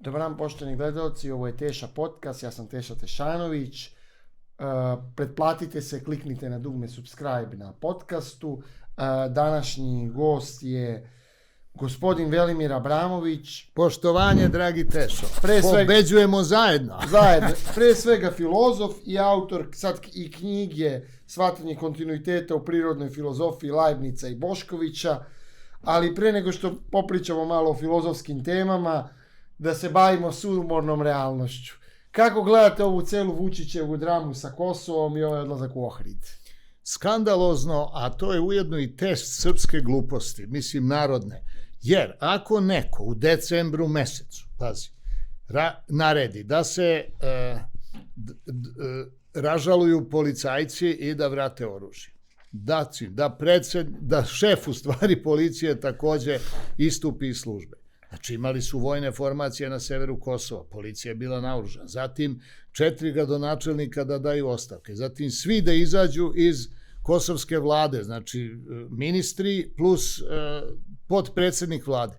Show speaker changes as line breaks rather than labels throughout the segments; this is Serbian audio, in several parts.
Dobar dan, poštovani gledalci, ovo je Teša podcast, ja sam Teša Tešanović. Pretplatite se, kliknite na dugme subscribe na podcastu. Današnji gost je gospodin Velimir Abramović.
Poštovanje, dragi Tešo. Pobeđujemo zajedno.
Pre svega filozof i autor sad i knjige Shvatanje kontinuiteta u prirodnoj filozofiji Leibnica i Boškovića. Ali pre nego što popričamo malo o filozofskim temama, da se bavimo sumornom realnošću. Kako gledate ovu celu Vučićevu dramu sa Kosovom i ovaj odlazak u Ohrid?
Skandalozno, a to je ujedno i test srpske gluposti, mislim narodne. Jer ako neko u decembru mesecu, pazi, naredi da se ražaluju policajci i da vrate oružje, da šef u stvari policije takođe istupi iz službe. Znači imali su vojne formacije na severu Kosova, policija je bila naoružana, zatim 4 gradonačelnika da daju ostavke, zatim svi da izađu iz kosovske vlade, znači ministri plus potpredsednik vlade.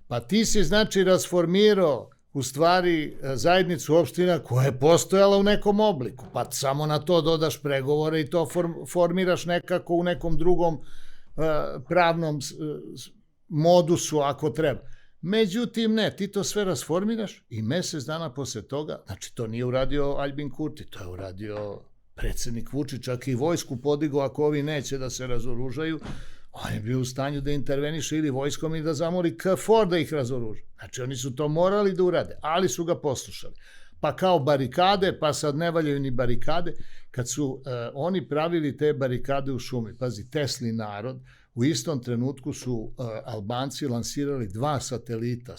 Pa ti si znači rasformirao u stvari zajednicu opština koja je postojala u nekom obliku, pa samo na to dodaš pregovore i to formiraš nekako u nekom drugom pravnom modusu ako treba. Međutim, ne, ti to sve rasformiraš i mesec dana posle toga, znači to nije uradio Aljbin Kurti, to je uradio predsednik Vučić, čak i vojsku podigao ako ovi neće da se razoružaju, on je bio u stanju da interveniše ili vojskom i da zamoli KFOR da ih razoruža. Znači oni su to morali da urade, ali su ga poslušali. Pa kao barikade, pa sad ne valjaju ni barikade, kad su oni pravili te barikade u šumi, pazi, Tesli narod, u istom trenutku su Albanci lansirali 2 satelita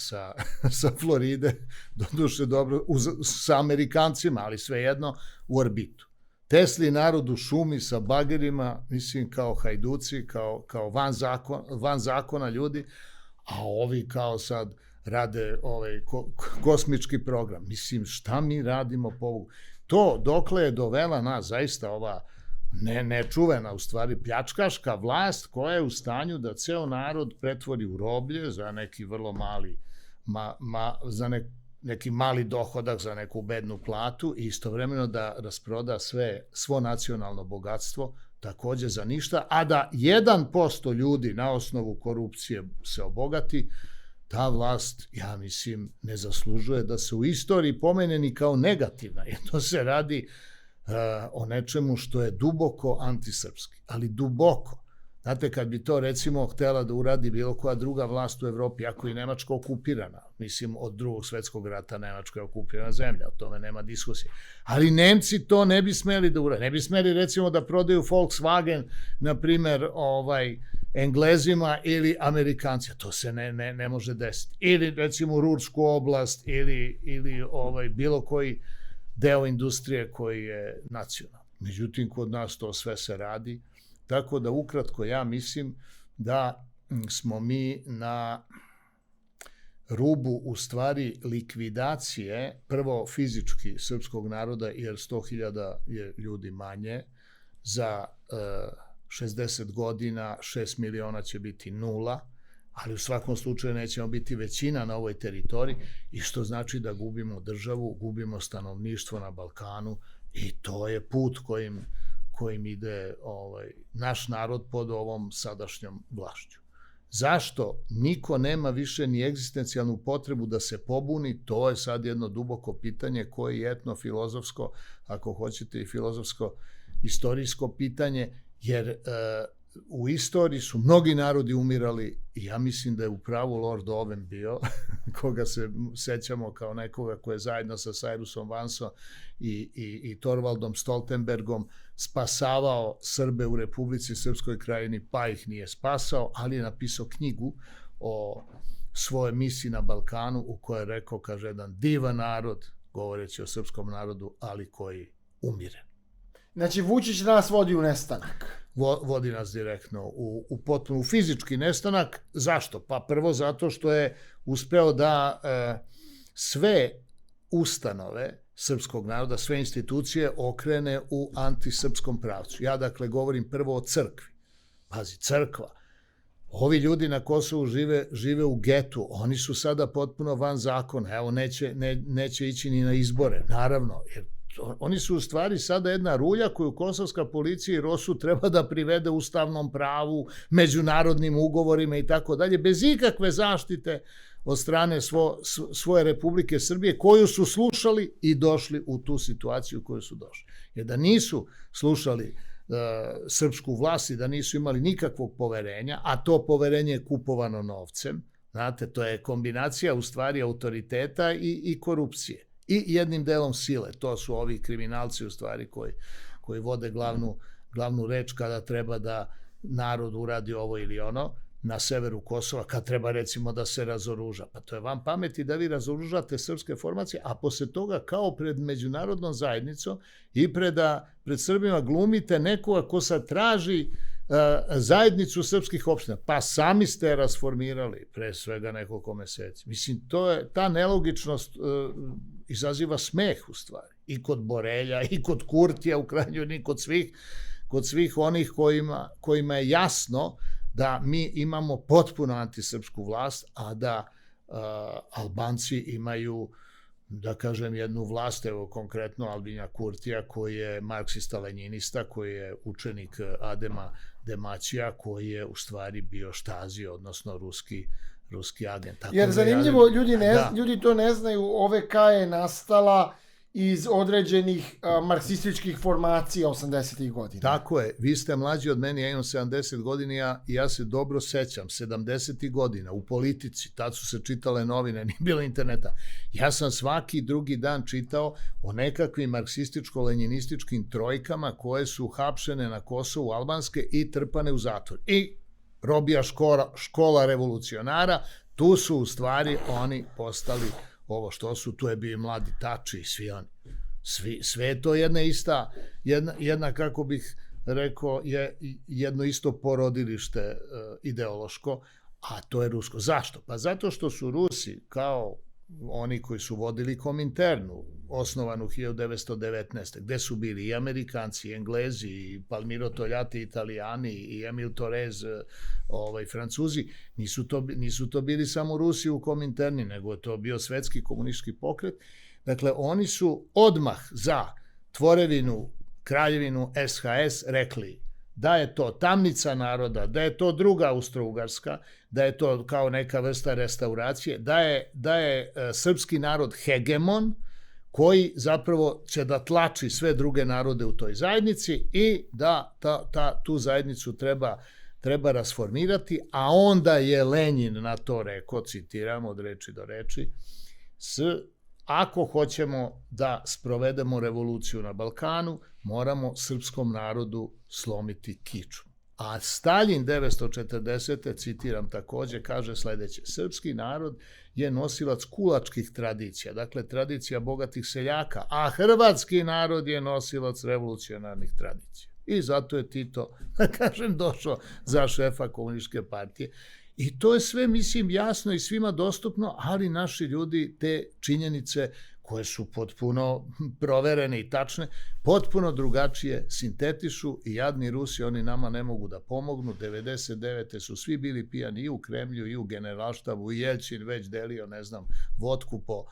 sa Floride, doduše dobro, sa Amerikancima, ali svejedno u orbitu. Tesli narod u šumi sa bagerima, mislim kao hajduci, kao van zakona ljudi, a ovi kao sad rade kosmički program. Mislim, šta mi radimo po ovu? To dokle je dovela nas zaista ova nečuvena, u stvari pljačkaška vlast koja je u stanju da ceo narod pretvori u roblje za neki vrlo mali, za neki mali dohodak, za neku bednu platu i istovremeno da rasproda svo nacionalno bogatstvo takođe za ništa, a da 1% ljudi na osnovu korupcije se obogati, ta vlast, ja mislim, ne zaslužuje da se u istoriji pomene ni kao negativna, jer to se radi o nečemu što je duboko antisrpski, ali duboko. Znate, kad bi to recimo htela da uradi bilo koja druga vlast u Evropi, ako je Nemačka okupirana, mislim od Drugog svetskog rata Nemačka je okupirana zemlja, o tome nema diskusije. Ali Nemci to ne bi smeli da uradi. Ne bi smeli recimo da prodaju Volkswagen, na primer, Englezima ili Amerikancima. To se ne može desiti. Ili recimo Rursku oblast ili bilo koji deo industrije koji je nacionalni. Međutim, kod nas to sve se radi. Tako da ukratko ja mislim da smo mi na rubu u stvari likvidacije, prvo fizički srpskog naroda, jer 100.000 je ljudi manje, za 60 godina 6 miliona će biti nula, ali u svakom slučaju nećemo biti većina na ovoj teritoriji i što znači da gubimo državu, gubimo stanovništvo na Balkanu i to je put kojim ide naš narod pod ovom sadašnjom vlašću. Zašto niko nema više ni egzistencijalnu potrebu da se pobuni, to je sad jedno duboko pitanje koje je etno-filozofsko, ako hoćete i filozofsko-istorijsko pitanje, jer u istoriji su mnogi narodi umirali i ja mislim da je upravo Lord Owen bio, koga se sećamo kao nekoga ko je zajedno sa Cyrusom Vansom i Torvaldom Stoltenbergom spasavao Srbe u Republici Srpskoj Krajini, pa ih nije spasao, ali je napisao knjigu o svojoj misiji na Balkanu u kojoj je rekao, kaže, jedan divan narod, govoreći o srpskom narodu, ali koji umire.
Znači, Vučić nas vodi u nestanak.
Vodi nas direktno u potpuno fizički nestanak. Zašto? Pa prvo zato što je uspeo da sve ustanove srpskog naroda, sve institucije okrene u antisrpskom pravcu. Ja dakle govorim prvo o crkvi. Pazi, crkva. Ovi ljudi na Kosovu žive u getu, oni su sada potpuno van zakona, evo neće ići ni na izbore, naravno, jer oni su u stvari sada jedna rulja koju kosovska policija i ROSU treba da privede ustavnom pravu, međunarodnim ugovorima i tako dalje, bez ikakve zaštite od strane svoje Republike Srbije, koju su slušali i došli u tu situaciju u koju su došli. Jer da nisu slušali srpsku vlast i da nisu imali nikakvog poverenja, a to poverenje je kupovano novcem, znate, to je kombinacija u stvari autoriteta i korupcije. I jednim delom sile, to su ovi kriminalci u stvari koji vode glavnu reč kada treba da narod uradi ovo ili ono, na severu Kosova, kad treba recimo da se razoruža. Pa to je vam pameti da vi razoružate srpske formacije, a posle toga kao pred međunarodnom zajednicom i pred Srbima glumite nekoga ko sad traži zajednicu srpskih opština. Pa sami ste rasformirali pre svega nekoliko meseci. Mislim, ta nelogičnost izaziva smeh u stvari. I kod Borelja, i kod Kurtija u krajnjoj, i kod svih onih kojima je jasno da mi imamo potpuno antisrpsku vlast, a da Albanci imaju, da kažem, jednu vlast, evo konkretno Albina Kurtija, koji je marksista-lenjinista, koji je učenik Adema Demaćija, koji je u stvari bio Štazi, odnosno ruski agent.
Jer zanimljivo, ljudi to ne znaju, OVK je nastala iz određenih marksističkih formacija 80. godina.
Tako je, vi ste mlađi od mene, ja imam 70 godina i ja se dobro sećam, 70. godina u politici, tad su se čitale novine, nije bilo interneta. Ja sam svaki drugi dan čitao o nekakvim marksističko-lenjinističkim trojkama koje su hapšene na Kosovu albanske i trpane u zatvor. I robija škola revolucionara, tu su u stvari oni postali ovo što su, tu je bio i Mladi Tači i svi oni. Sve je to jedna, kako bih rekao, jedno isto porodilište ideološko, a to je rusko. Zašto? Pa zato što su Rusi, kao oni koji su vodili Kominternu, osnovanu 1919. gde su bili i Amerikanci, i Englezi, i Palmiro Togliatti, Italijani, i Emil Torres, Francuzi, nisu to bili samo Rusi u Kominterni, nego je to bio svetski komunistički pokret. Dakle, oni su odmah za tvorevinu, kraljevinu SHS rekli da je to tamnica naroda, da je to druga Austro-Ugarska, da je to kao neka vrsta restauracije, da je srpski narod hegemon, koji zapravo će da tlači sve druge narode u toj zajednici i da tu zajednicu treba rasformirati, a onda je Lenjin na to rekao, citiram od reči do reči, ako hoćemo da sprovedemo revoluciju na Balkanu, moramo srpskom narodu slomiti kičmu. A Staljin 1940. citiram takođe, kaže sledeće: srpski narod je nosilac kulačkih tradicija, dakle tradicija bogatih seljaka, a hrvatski narod je nosilac revolucionarnih tradicija. I zato je Tito, da kažem, došao za šefa komunističke partije. I to je sve, mislim, jasno i svima dostupno, ali naši ljudi te činjenice koje su potpuno proverene i tačne, potpuno drugačije sintetišu i jadni Rusi, oni nama ne mogu da pomognu. 99. su svi bili pijani i u Kremlju i u Generalštabu, i Jelčin već delio, ne znam, vodku po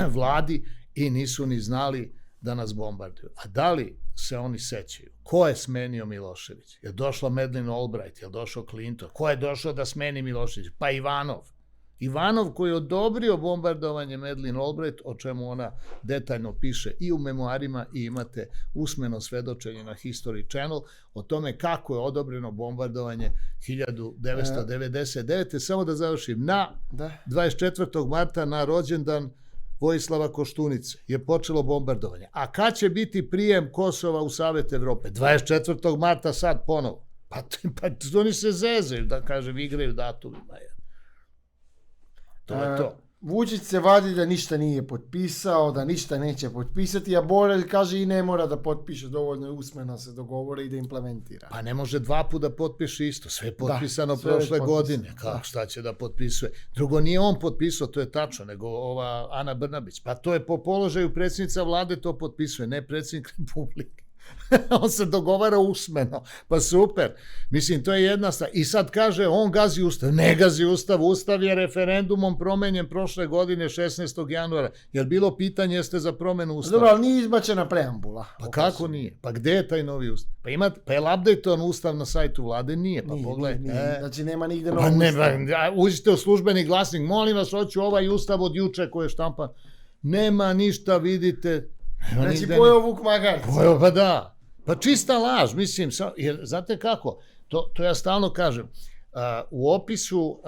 vladi i nisu ni znali da nas bombarduju. A da li se oni sećaju? Ko je smenio Milošević? Je došla Madeleine Albright? Je došao Clinton? Ko je došao da smeni Milošević? Pa Ivanov. Ivanov koji je odobrio bombardovanje Madeleine Albright, o čemu ona detaljno piše i u memoarima i imate usmeno svedočenje na History Channel o tome kako je odobreno bombardovanje 1999. Samo da završim, na 24. marta na rođendan Vojislava Koštunice je počelo bombardovanje. A kad će biti prijem Kosova u Savet Evrope? 24. marta sad ponovo. Pa oni se zezaju, da kažem, igraju datumima. To je to.
Vučić se vadi da ništa nije potpisao, da ništa neće potpisati, a Borelj kaže i ne mora da potpiše, dovoljno usmeno se dogovore i da implementira.
Pa ne može dva puta potpiše isto, sve je potpisano prošle godine, šta će da potpisuje. Drugo, nije on potpisao, to je tačno, nego ova Ana Brnabić. Pa to je po položaju predsjednica vlade to potpisuje, ne predsjednik Republike. On se dogovara usmeno. Pa super. Mislim, to je jedna stvar. I sad kaže, on gazi ustav. Ne gazi ustav. Ustav je referendumom promenjen prošle godine 16. januara. Je li bilo pitanje jeste za promenu ustava?
Dobro, ali nije izbačena preambula.
Pa kako nije? Pa gde je taj novi ustav? Pa je li update-on ustav na sajtu vlade? Nije. Pa pogledaj.
Nije. Znači nema nigde
Pa
novog
ne,
ustava.
uđite u službeni glasnik. Molim vas, hoću ovaj ustav od juče koji je štampan. Nema ništa, vidite.
Znači pojeo Vuk Magarci.
Pa da. Pa čista laž, mislim, jer znate kako, to ja stalno kažem, u opisu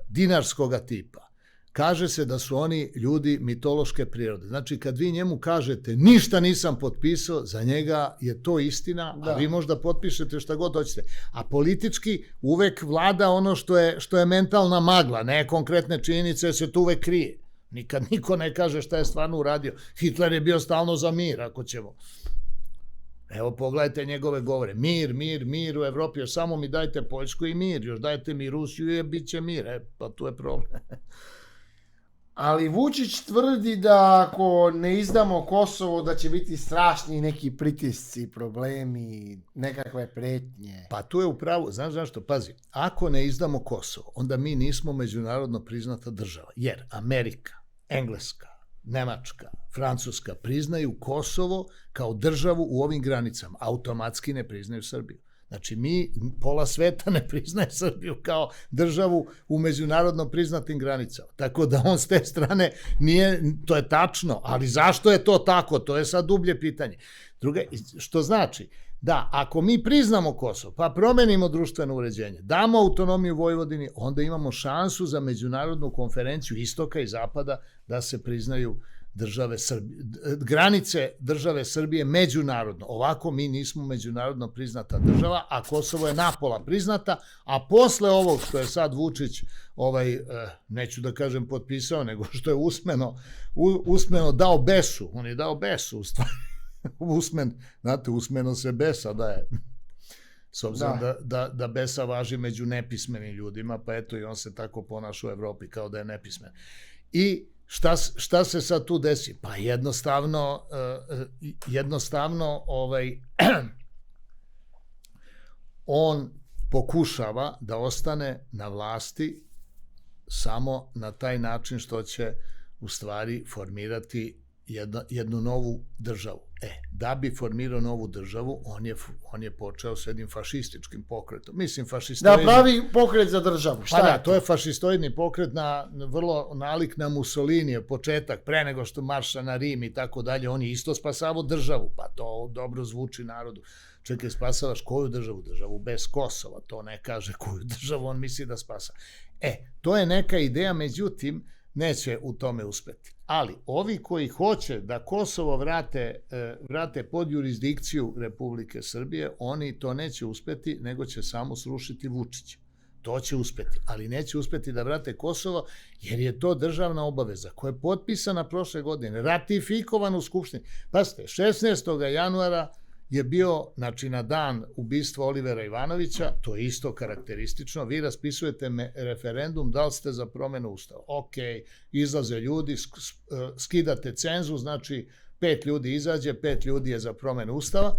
dinarskog tipa kaže se da su oni ljudi mitološke prirode. Znači, kad vi njemu kažete ništa nisam potpisao, za njega je to istina, a vi možda potpišete šta god hoćete. A politički uvek vlada ono što je mentalna magla, ne konkretne činjenice, se tu uvek krije. Nikad niko ne kaže šta je stvarno uradio. Hitler je bio stalno za mir, ako ćemo. Evo, pogledajte njegove govore. Mir, mir, mir u Evropi, još samo mi dajte Poljsku i mir, još dajte mi Rusiju i bit će mir. Pa tu je problem.
Ali Vučić tvrdi da ako ne izdamo Kosovo, da će biti strašni neki pritisci, problemi, nekakve pretnje.
Pa tu je upravo, znaš zašto? Pazi, ako ne izdamo Kosovo, onda mi nismo međunarodno priznata država. Jer Amerika, Engleska, Nemačka, Francuska priznaju Kosovo kao državu u ovim granicama. Automatski ne priznaju Srbiju. Znači, pola sveta ne priznaje Srbiju kao državu u međunarodno priznatim granicama. Tako da on s te strane to je tačno, ali zašto je to tako? To je sad dublje pitanje. Što znači da ako mi priznamo Kosovo, pa promenimo društveno uređenje, damo autonomiju Vojvodini, onda imamo šansu za međunarodnu konferenciju istoka i zapada da se priznaju granice države Srbije međunarodno. Ovako mi nismo međunarodno priznata država, a Kosovo je napola priznata, a posle ovog što je sad Vučić, neću da kažem potpisao, nego što je usmeno dao besu. On je dao besu, u stvari. Znate, usmeno se besa daje. S obzirom da besa važi među nepismenim ljudima, pa eto i on se tako ponaša u Evropi kao da je nepismen. I šta se sad tu desi? Pa jednostavno on pokušava da ostane na vlasti samo na taj način što će u stvari formirati jednu novu državu. Da bi formirao novu državu, on je počeo s jednim fašističkim pokretom. Mislim, fašistoidni...
Da pravi pokret za državu.
Pa da, to je fašistoidni pokret vrlo nalik na Mussolinije, početak, pre nego što marša na Rim i tako dalje, on je isto spasavao državu, pa to dobro zvuči narodu. Čekaj, spasavaš koju državu? Državu bez Kosova, to ne kaže koju državu on misli da spasa. To je neka ideja, međutim, neće u tome uspeti. Ali ovi koji hoće da Kosovo vrate pod jurisdikciju Republike Srbije, oni to neće uspeti, nego će samo srušiti Vučića. To će uspeti, ali neće uspeti da vrate Kosovo, jer je to državna obaveza koja je potpisana prošle godine, ratifikovana u Skupštini. Pazite, 16. januara je bio, znači na dan ubistva Olivera Ivanovića, to je isto karakteristično, vi raspisujete referendum da li ste za promenu ustava. Ok, izlaze ljudi, skidate cenzus, znači 5 ljudi izađe, 5 ljudi je za promenu ustava,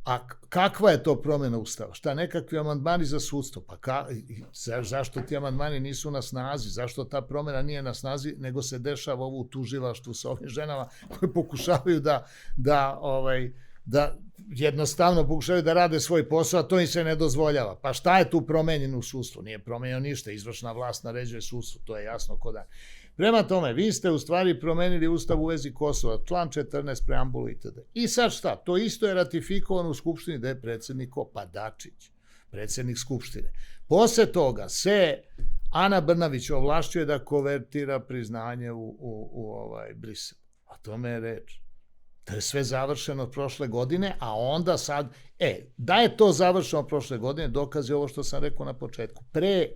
a kakva je to promena ustava? Šta, nekakvi amandmani za sudstvo? Pa zašto ti amandmani nisu na snazi? Zašto ta promena nije na snazi, nego se dešava ovo u tužilaštvu sa ovim ženama koje pokušavaju da jednostavno pokušaju da rade svoj posao, a to im se ne dozvoljava. Pa šta je tu promenjeno u sudstvu? Nije promenjeno ništa, izvršna vlast naređuje sudstvu, to je jasno ko dan. Prema tome, vi ste u stvari promenili ustav u vezi Kosova, član 14, preambulu itd. I sad šta? To isto je ratifikovano u Skupštini da je predsjednik Dačić, predsjednik Skupštine. Posle toga se Ana Brnabić ovlašćuje da konvertira priznanje u Brisel. O tome je reč. To je sve završeno prošle godine, a onda sad, da je to završeno prošle godine, dokaz je ovo što sam rekao na početku.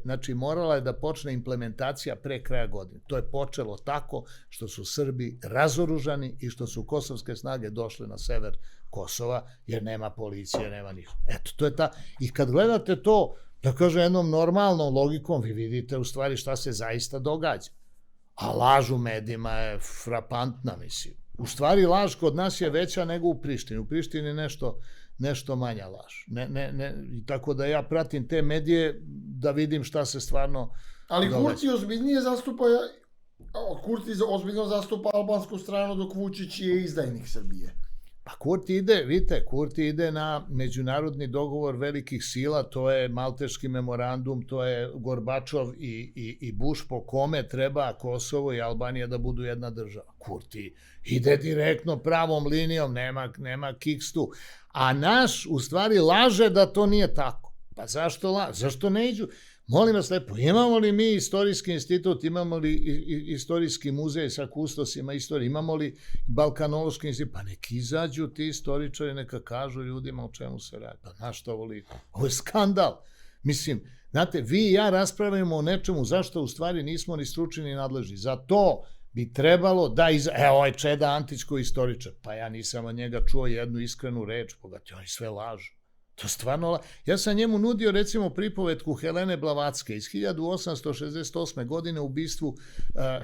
Znači morala je da počne implementacija pre kraja godine. To je počelo tako što su Srbi razoružani i što su kosovske snage došle na sever Kosova, jer nema policije, nema ništa. Eto, to je ta. I kad gledate to, da kažem, jednom normalnom logikom, vi vidite u stvari šta se zaista događa. A laž u medijima je frapantna, mislim. U stvari, laž kod nas je veća nego u Prištini. U Prištini nešto manja laž. Tako da ja pratim te medije da vidim šta se stvarno
Ali
događa.
Kurti ozbiljno zastupa albansku stranu, dok Vučić je izdajnik Srbije.
Pa Kurti ide na međunarodni dogovor velikih sila, to je Malteški memorandum, to je Gorbačov i Bush, po kome treba Kosovo i Albanija da budu jedna država. Kurti ide direktno pravom linijom, nema kikstu. A naš u stvari laže da to nije tako. Pa zašto laže? Zašto ne iđu? Molim vas lepo, imamo li mi istorijski institut, imamo li istorijski muzej sa kustosima istorije, imamo li balkanološki institut? Pa neki izađu ti istoričari, neka kažu ljudima o čemu se radi. Pa na što ovoliko? Ovo je skandal. Mislim, znate, vi i ja raspravljamo o nečemu zašto u stvari nismo ni stručni ni nadležni. Za to bi trebalo da ovaj Čeda Antić koji je istoričar, pa ja nisam od njega čuo jednu iskrenu reč, bogati, oni sve lažu. To stvarno, ja sam njemu nudio recimo pripovetku Helene Blavatske iz 1868. godine u ubistvu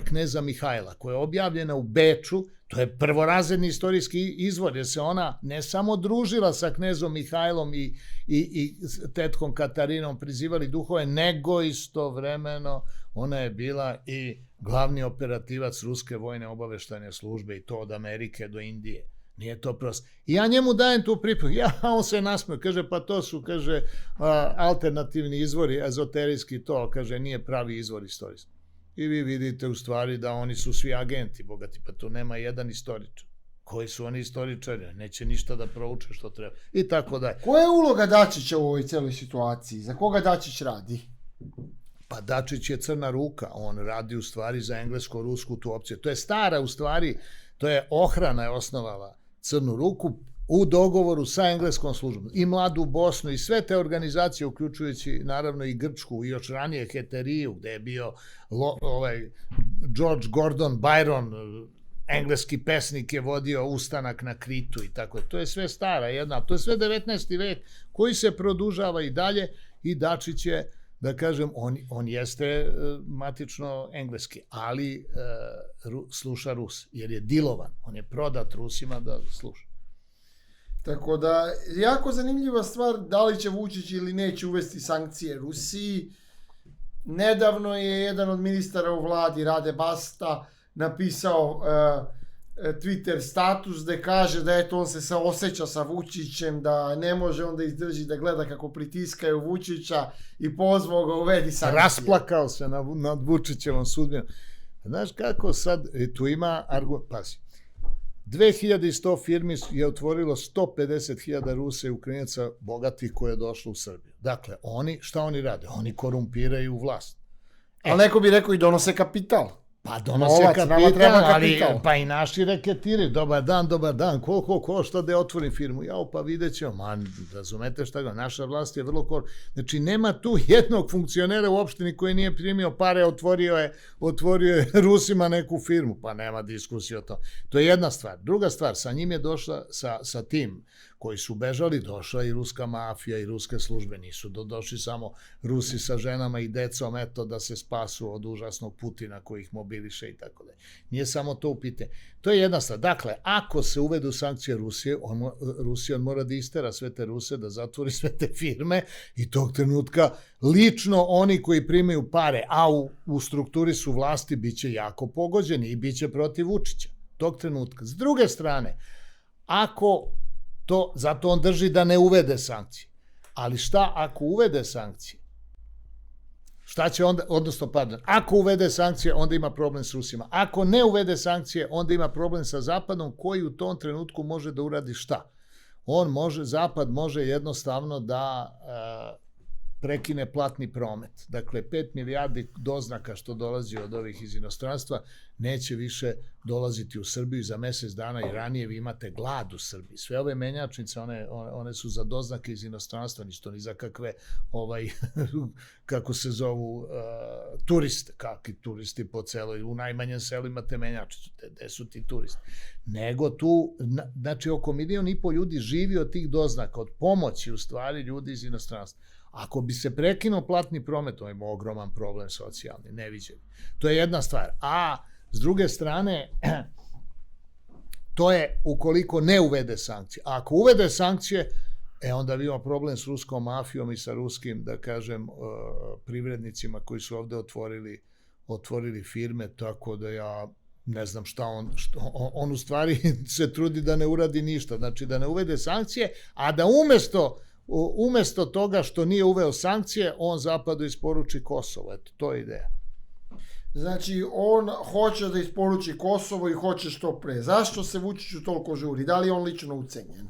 kneza Mihajla, koja je objavljena u Beču. To je prvorazredni istorijski izvor, jer se ona ne samo družila sa knezom Mihajlom i tetkom Katarinom, prizivali duhove, nego istovremeno ona je bila i glavni operativac ruske vojne obaveštajne službe, i to od Amerike do Indije. Nije to prosto. I ja njemu dajem tu pripovetku. On se nasmeo, kaže, pa to su, kaže, alternativni izvori, ezoterijski to, kaže, nije pravi izvor istorijski. I vi vidite u stvari da oni su svi agenti, bogati, pa tu nema jedan istoričar. Koji su oni istoričari? Neće ništa da prouče što treba. I tako dalje.
Koja je uloga Dačića u ovoj celoj situaciji? Za koga Dačić radi?
Pa Dačić je crna ruka. On radi u stvari za englesko-rusku tu opciju. To je stara u stvari, to je Ohrana je osnovala crnu ruku u dogovoru sa engleskom službom. I Mladu Bosnu i sve te organizacije, uključujući naravno i Grčku i još ranije Heteriju, gde je bio George Gordon Byron, engleski pesnik, je vodio ustanak na Kritu i tako. To je sve stara jedna, to je sve 19. vek koji se produžava i dalje, i Dačić je, da kažem, on jeste matično engleski, ali sluša Rus, jer je dilovan. On je prodat Rusima da sluša.
Tako da, jako zanimljiva stvar, da li će Vučić ili neće uvesti sankcije Rusiji. Nedavno je jedan od ministara u vladi, Rade Basta, napisao Twitter status gde kaže da eto on se osjeća sa Vučićem, da ne može onda izdrži da gleda kako pritiskaju Vučića i pozvao ga uvedi sankcije.
Rasplakao se nad Vučićevom sudbinom. Znaš kako sad, tu ima argument, pazi, 2100 firmi je otvorilo 150.000 Rusa i Ukrajinaca bogatih koje je došlo u Srbiju. Dakle, šta oni rade? Oni korumpiraju vlast.
Ali neko bi rekao i donose kapital.
Pa donose kapital, ali pa i naši reketiraju. Dobar dan, koliko košta da otvorim firmu? Pa vidjet ćemo, razumete šta ga, naša vlast je vrlo Znači, nema tu jednog funkcionera u opštini koji nije primio pare, otvorio je Rusima neku firmu, pa nema diskusije o tom. To je jedna stvar. Druga stvar, sa njim je došla, sa tim koji su bežali, došla i ruska mafija i ruske službe. Nisu došli samo Rusi sa ženama i decom, eto, da se spasu od užasnog Putina koji ih mobiliše i tako dalje. Nije samo to u pitanje. To je jedna stvar. Dakle, ako se uvedu sankcije Rusije, on mora da istera sve te Ruse, da zatvori sve te firme, i tog trenutka lično oni koji primaju pare, a u strukturi su vlasti, bit će jako pogođeni i bit će protiv Vučića. Tog trenutka. S druge strane, zato on drži da ne uvede sankcije. Ali šta ako uvede sankcije? Šta će onda, odnosno, ako uvede sankcije, onda ima problem s Rusima. Ako ne uvede sankcije, onda ima problem sa Zapadom, koji u tom trenutku može da uradi šta? Zapad može jednostavno da prekine platni promet. Dakle, 5 milijardi doznaka što dolazi od ovih iz inostranstva neće više dolaziti u Srbiju za mesec dana, i ranije vi imate glad u Srbiji. Sve ove menjačnice, one su za doznake iz inostranstva, ništo ni za kakve, kako se zovu, turiste, kakvi turisti po celoj, u najmanjem selu imate menjačnicu, gde su ti turisti. Nego tu, znači, oko 1,5 miliona ljudi živi od tih doznaka, od pomoći, u stvari, ljudi iz inostranstva. Ako bi se prekinuo platni promet, to je ogroman problem socijalni, neviđen. To je jedna stvar. A s druge strane, to je ukoliko ne uvede sankcije. A ako uvede sankcije, Onda imamo problem s ruskom mafijom i sa ruskim, da kažem, privrednicima koji su ovde otvorili firme, tako da ja ne znam šta on u stvari se trudi da ne uradi ništa, znači da ne uvede sankcije, a da umesto toga što nije uveo sankcije, on Zapadu isporuči Kosovo, eto, to je ideja.
Znači, on hoće da isporuči Kosovo i hoće što pre. Zašto se Vučiću toliko žuri? Da li je on lično ucenjen?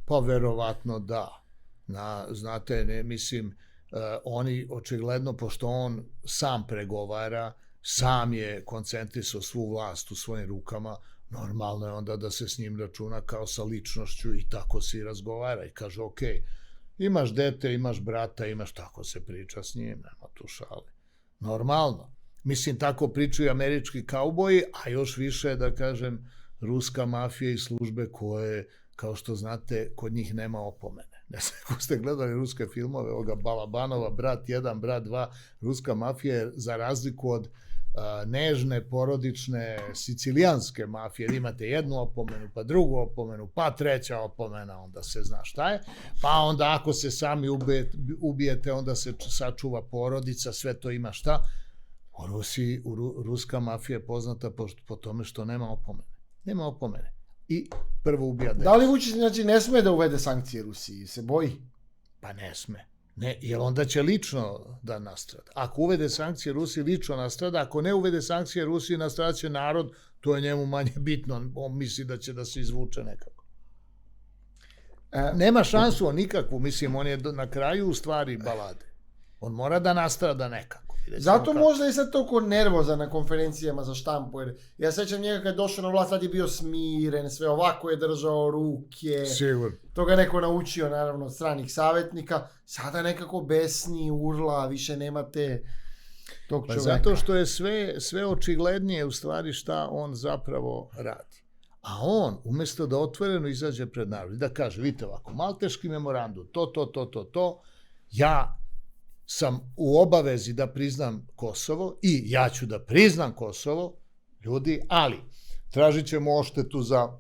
Pa verovatno da. Znate, ne, mislim, oni očigledno, pošto on sam pregovara, sam je koncentrisao svu vlast u svojim rukama, normalno je onda da se s njim računa kao sa ličnošću i tako se i razgovara i kaže, ok, imaš dete, imaš brata, imaš, tako se priča s njim, nema tu šale. Normalno. Mislim, tako pričaju američki kauboji, a još više, da kažem, ruska mafija i službe koje, kao što znate, kod njih nema opomene. Ne znam, ako ste gledali ruske filmove, ovoga Balabanova, Brat 1, Brat 2, ruska mafija je, za razliku od nežne, porodične, sicilijanske mafije, jer imate jednu opomenu, pa drugu opomenu, pa treća opomena, onda se zna šta je, pa onda ako se sami ubijete, onda se sačuva porodica, sve to ima šta. U Rusiji, ruska mafija je poznata po tome što nema opomene. Nema opomene. I prvo ubija decu.
Da li Vučić, znači, ne sme da uvede sankcije Rusiji? Se boji?
Pa ne sme. Ne, jer onda će lično da nastrada. Ako uvede sankcije Rusiji, lično nastrada. Ako ne uvede sankcije Rusiji, nastradaće narod, to je njemu manje bitno. On misli da će da se izvuče nekako. Nema šansu on nikakvu. Mislim, on je na kraju u stvari balade. On mora da nastrada nekako.
Zato možda je sad toliko nervozan na konferencijama za štampu, jer ja sećam njega kad je došao na vlast, sad je bio smiren, sve ovako je držao ruke.
Sigurno.
To ga neko naučio, naravno, od stranih savjetnika. Sada nekako besni, urla, više nemate tog čoveka.
Zato što je sve očiglednije u stvari šta on zapravo radi. A on, umjesto da otvoreno izađe pred narod i da kaže, vidite ovako, Malteški memorandum, to, ja sam u obavezi da priznam Kosovo i ja ću da priznam Kosovo, ljudi, ali tražit ćemo odštetu za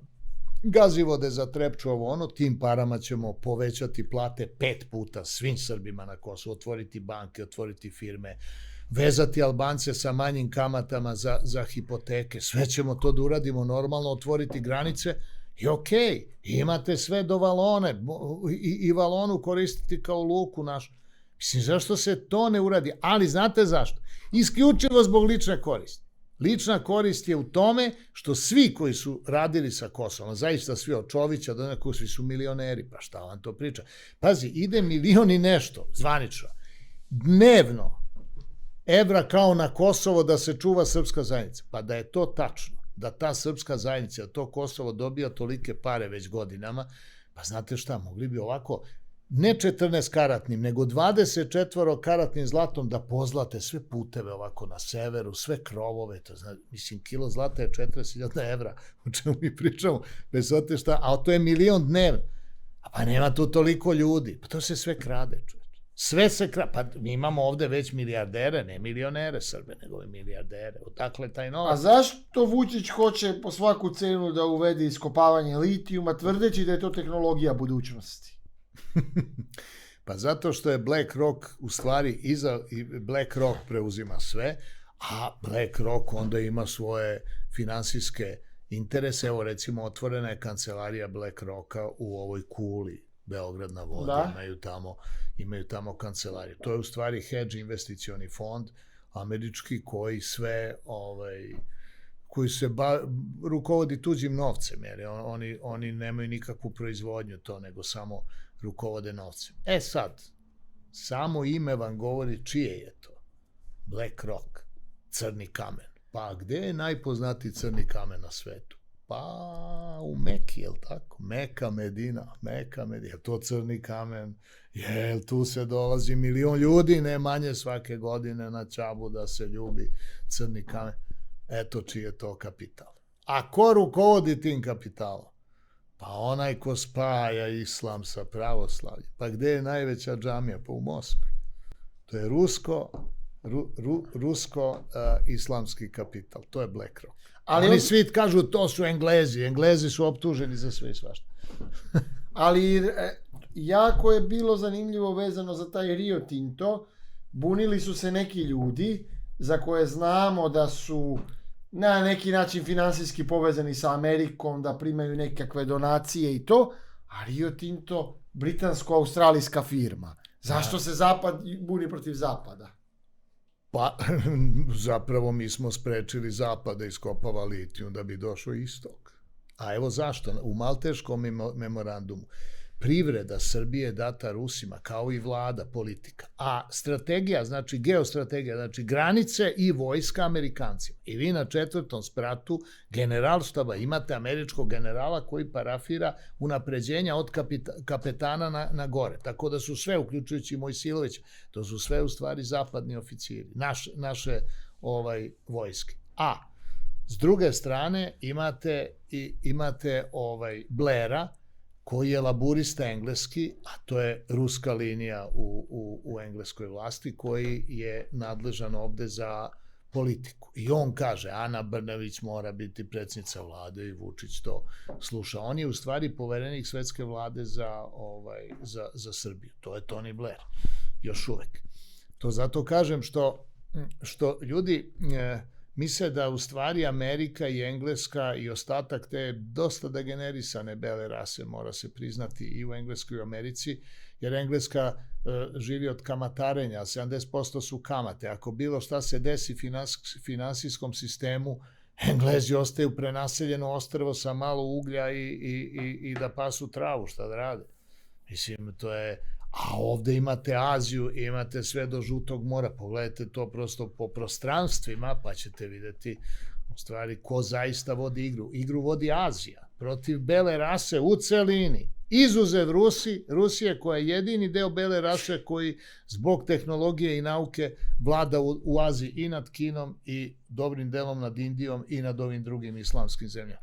Gazivode, za Trepču, tim parama ćemo povećati plate 5 puta svim Srbima na Kosovu, otvoriti banke, otvoriti firme, vezati Albance sa manjim kamatama za hipoteke, sve ćemo to da uradimo normalno, otvoriti granice i okej, imate sve do Valone i Valonu koristiti kao luku našu. Mislim, zašto se to ne uradi? Ali znate zašto? Isključivo zbog lične koristi. Lična korist je u tome što svi koji su radili sa Kosovom, zaista svi od Čovića do nekog, svi su milioneri, pa šta vam to priča? Pazi, ide milion i nešto, zvanično, dnevno evra kao na Kosovo da se čuva srpska zajednica. Pa da je to tačno, da ta srpska zajednica, to Kosovo dobija tolike pare već godinama, pa znate šta, mogli bi ovako, ne 14 karatnim, nego 24 karatnim zlatom da pozlate sve puteve ovako na severu, sve krovove, to znači, mislim, kilo zlata je 40.000 evra, o čemu mi pričamo, bez znate šta, a to je milion dnevno, pa nema tu toliko ljudi, pa to se sve krade, čovječ. Sve se krade, pa mi imamo ovde već milijardere, ne milionere Srbe, nego i milijardere, odakle taj novac.
A zašto Vučić hoće po svaku cenu da uvede iskopavanje litijuma, tvrdeći da je to tehnologija budućnosti?
Pa zato što je BlackRock u stvari BlackRock preuzima sve, a BlackRock onda ima svoje finansijske interese. Evo recimo otvorena je kancelarija BlackRocka u ovoj Kuli, Beograd na vodi, imaju tamo kancelariju. To je u stvari hedge investicioni fond američki koji sve koji se rukovodi tuđim novcem, jer oni nemaju nikakvu proizvodnju to, nego samo rukovode novcem. Sad, samo ime vam govori čije je to. BlackRock, crni kamen. Pa gde je najpoznatiji crni kamen na svetu? Pa u Meki, jel tako? Meka, Medina, je to crni kamen? Jel tu se dolazi milion ljudi, ne manje svake godine na Čabu da se ljubi crni kamen? Eto čiji je to kapital. A ko rukovodi tim kapitalom? Pa onaj ko spaja islam sa pravoslavljem. Pa gde je najveća džamija? Pa u Moskvi. To je rusko-islamski kapital. To je BlackRock. Oni svi kažu to su Englezi. Englezi su optuženi za sve i svašta.
Ali jako je bilo zanimljivo vezano za taj Rio Tinto. Bunili su se neki ljudi za koje znamo da su na neki način finansijski povezani sa Amerikom, da primaju nekakve donacije i to, a Rio Tinto britansko-australijska firma. Zašto se Zapad buni protiv Zapada?
Pa, zapravo mi smo sprečili Zapad da iskopava litijum da bi došao istok. A evo zašto. U Malteškom memorandumu privreda Srbije je data Rusima, kao i vlada, politika. A strategija, znači geostrategija, znači granice i vojska Amerikancima. I vi na 4. spratu generalštaba imate američkog generala koji parafira unapređenja od kapetana na gore. Tako da su sve, uključujući Mojsilovića, to su sve u stvari zapadni oficiri, naše vojske. A s druge strane imate Blaira, koji je laburista engleski, a to je ruska linija u engleskoj vlasti, koji je nadležan ovde za politiku. I on kaže, Ana Brnabić mora biti predsjednica vlade i Vučić to sluša. On je u stvari poverenik svetske vlade za Srbiju. To je Tony Blair, još uvek. To zato kažem što ljudi misle da u stvari Amerika i Engleska i ostatak te dosta degenerisane bele rase, mora se priznati, i u Engleskoj i u Americi, jer Engleska živi od kamatarenja, 70% su kamate. Ako bilo šta se desi finansijskom sistemu, Englezi ostaju prenaseljeno ostrvo sa malo uglja i da pasu travu, šta da rade. Mislim, to je... A ovde imate Aziju, imate sve do Žutog mora, pogledajte to prosto po prostranstvima, pa ćete vidjeti u stvari ko zaista vodi igru. Igru vodi Azija, protiv bele rase u celini, izuzev Rusije koja je jedini deo bele rase koji zbog tehnologije i nauke vlada u Aziji i nad Kinom i dobrim delom nad Indijom i nad ovim drugim islamskim zemljama.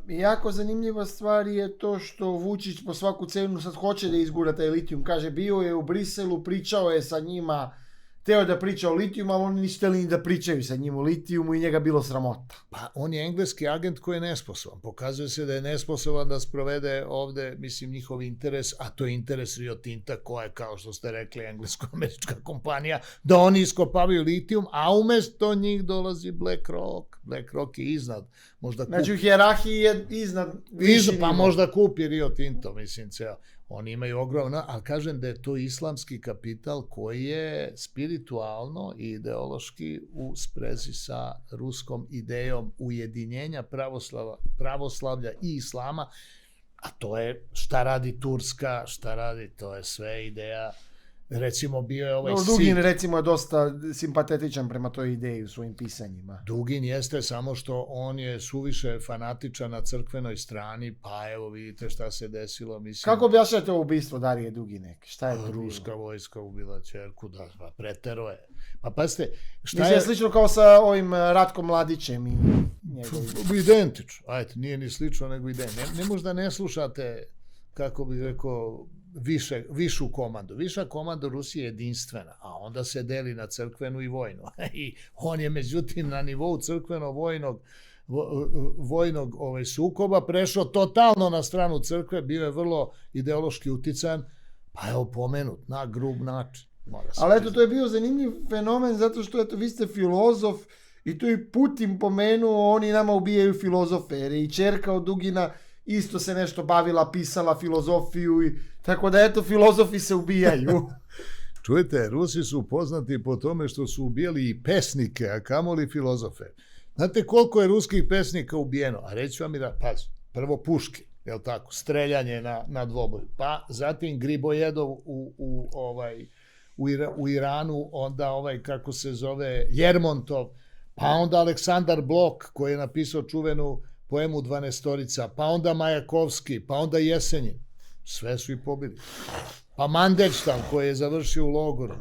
Jako zanimljiva stvar je to što Vučić po svaku cenu sad hoće da izgura taj litijum. Kaže, bio je u Briselu, pričao je sa njima, teo da priča o litijumu, ali oni nisu hteli ni da pričaju sa njim o litijumu i njega bilo sramota.
Pa on je engleski agent koji je nesposoban. Pokazuje se da je nesposoban da sprovede ovde, mislim, njihov interes, a to je interes Rio Tinta, koja je, kao što ste rekli, englesko-američka kompanija, da oni iskopavaju litijum, a umesto njih dolazi BlackRock. BlackRock je iznad.
Znači u hijerarhiji je iznad.
Pa možda kupi Rio Tinto, mislim, ceo. Oni imaju ogromno, ali kažem da je to islamski kapital koji je spiritualno i ideološki u sprezi sa ruskom idejom ujedinjenja pravoslavlja i islama, a to je šta radi Turska, šta radi, to je sve ideja. Recimo bio je
Dugin recimo je dosta simpatetičan prema toj ideji u svojim pisanjima.
Dugin jeste, samo što on je suviše fanatičan na crkvenoj strani, pa evo vidite šta se desilo. Mislim,
kako objašnjate ovo ubistvo Darije Duginek? Šta je to bilo?
Ruska vojska ubila ćerku, da, pa pretero je. Pa pazite,
šta je slično kao sa ovim Ratkom Mladićem i njegovim?
Identično, ajde, nije ni slično nego identično. Ne možda ne slušate, kako bih rekao, višu komandu. Viša komanda Rusije je jedinstvena, a onda se deli na crkvenu i vojnu. I on je, međutim, na nivou crkveno-vojnog sukoba prešao totalno na stranu crkve, bio je vrlo ideološki uticajan, pa je opomenut na grub način.
Ali eto, to je bio zanimljiv fenomen, zato što, eto, vi ste filozof i tu i Putin pomenuo, oni nama ubijaju filozofe, jer je i ćerka od Dugina isto se nešto bavila, pisala filozofiju, i tako da, eto, filozofi se ubijaju.
Čujete, Rusi su poznati po tome što su ubijali i pesnike, a kamoli filozofe. Znate koliko je ruskih pesnika ubijeno? A reći vam i da, pazi, prvo Puškin, jel tako, streljanje na dvoboju, pa zatim Gribojedov u Iranu, onda kako se zove, Ljermontov, pa onda Aleksandar Blok koji je napisao čuvenu poemu Dvanestorica, pa onda Majakovski, pa onda Jesenjin. Sve su ih pobili. Pa Mandelštam koji je završio u logoru.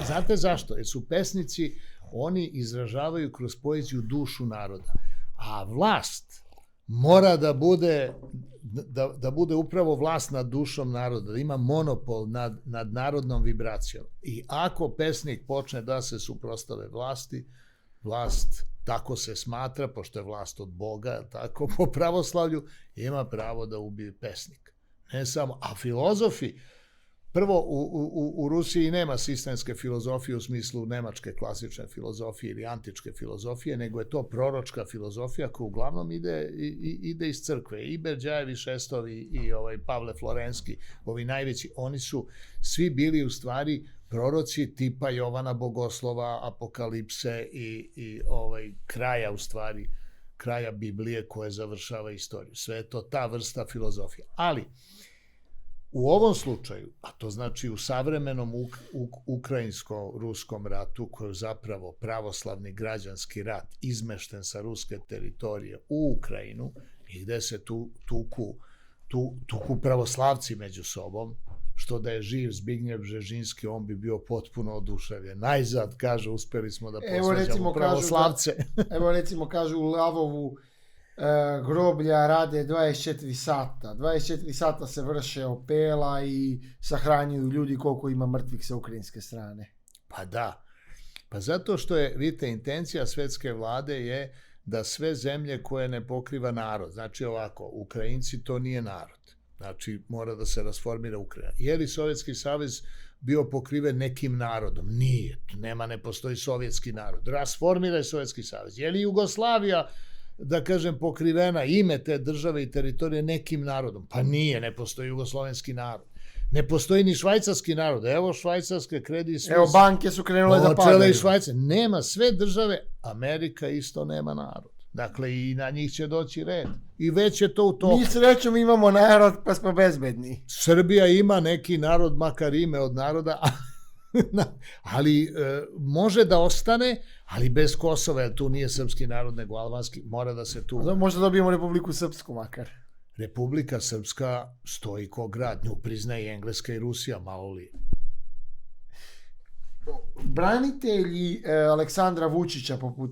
Znate zašto? Jer su pesnici, oni izražavaju kroz poeziju dušu naroda. A vlast mora da bude upravo vlast nad dušom naroda, da ima monopol nad narodnom vibracijom. I ako pesnik počne da se suprotstave vlasti, vlast, tako se smatra, pošto je vlast od Boga, tako po pravoslavlju, ima pravo da ubije pesnik. Ne samo, a filozofi, prvo, u Rusiji nema sistemske filozofije u smislu nemačke klasične filozofije ili antičke filozofije, nego je to proročka filozofija koja uglavnom ide iz crkve. I Berđajevi, Šestovi i Pavle Florenski, ovi najveći, oni su svi bili u stvari proroci tipa Jovana Bogoslova, Apokalipse i kraja u stvari, kraja Biblije koje završava istoriju. Sve je to ta vrsta filozofije. Ali, u ovom slučaju, a to znači u savremenom ukrajinsko-ruskom ratu, koji je zapravo pravoslavni građanski rat izmešten sa ruske teritorije u Ukrajinu i gde se tuku pravoslavci među sobom, što da je živ Zbignjev Bžežinski, on bi bio potpuno oduševljen. Najzad, kaže, uspeli smo da posveđamo pravoslavce.
Evo recimo kažu u Lavovu groblja rade 24 sata. 24 sata se vrše opela i sahranjuju ljudi koliko ima mrtvih sa ukrajinske strane.
Pa da. Pa zato što je, vidite, intencija svetske vlade je da sve zemlje koje ne pokriva narod, znači ovako, Ukrajinci to nije narod. Znači, mora da se rasformira Ukrajina. Je li Sovjetski savez bio pokriven nekim narodom? Nije. Ne postoji sovjetski narod. Rasformiraj Sovjetski savez. Je li Jugoslavija, da kažem, pokrivena ime te države i teritorije nekim narodom? Pa nije, ne postoji jugoslovenski narod. Ne postoji ni švajcarski narod. Evo Švajcarske Credit Suisse.
Evo banke su krenule da padaju.
Nema sve države. Amerika isto nema narod. Dakle, i na njih će doći red. I već je to u toku.
Mi srećom imamo narod, pa smo bezbedni.
Srbija ima neki narod, makar ime od naroda, ali može da ostane, ali bez Kosova, jer tu nije srpski narod, nego albanski, mora da se tu...
Možda dobijemo Republiku Srpsku, makar.
Republika Srpska stoji ko grad, nju priznaje i Engleska i Rusija, malo li.
Branitelji Aleksandra Vučića, poput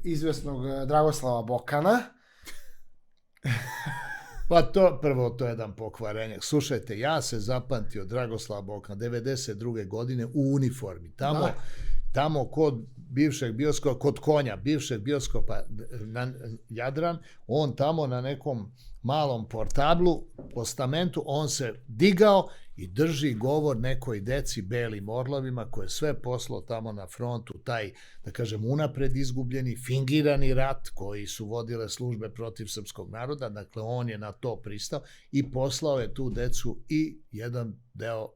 izvesnog Dragoslava Bokana.
Pa to, prvo, to je jedan pokvarenjak. Slušajte, ja se zapamtio Dragoslava Bokana 92. godine u uniformi. Tamo kod bivšeg bioskopa, kod konja bivšeg bioskopa Jadran, on tamo na nekom malom portablu, postamentu, on se digao i drži govor nekoj deci, belim orlovima, koje sve poslao tamo na frontu, taj, da kažem, unapred izgubljeni, fingirani rat koji su vodile službe protiv srpskog naroda, dakle on je na to pristao i poslao je tu decu i jedan deo,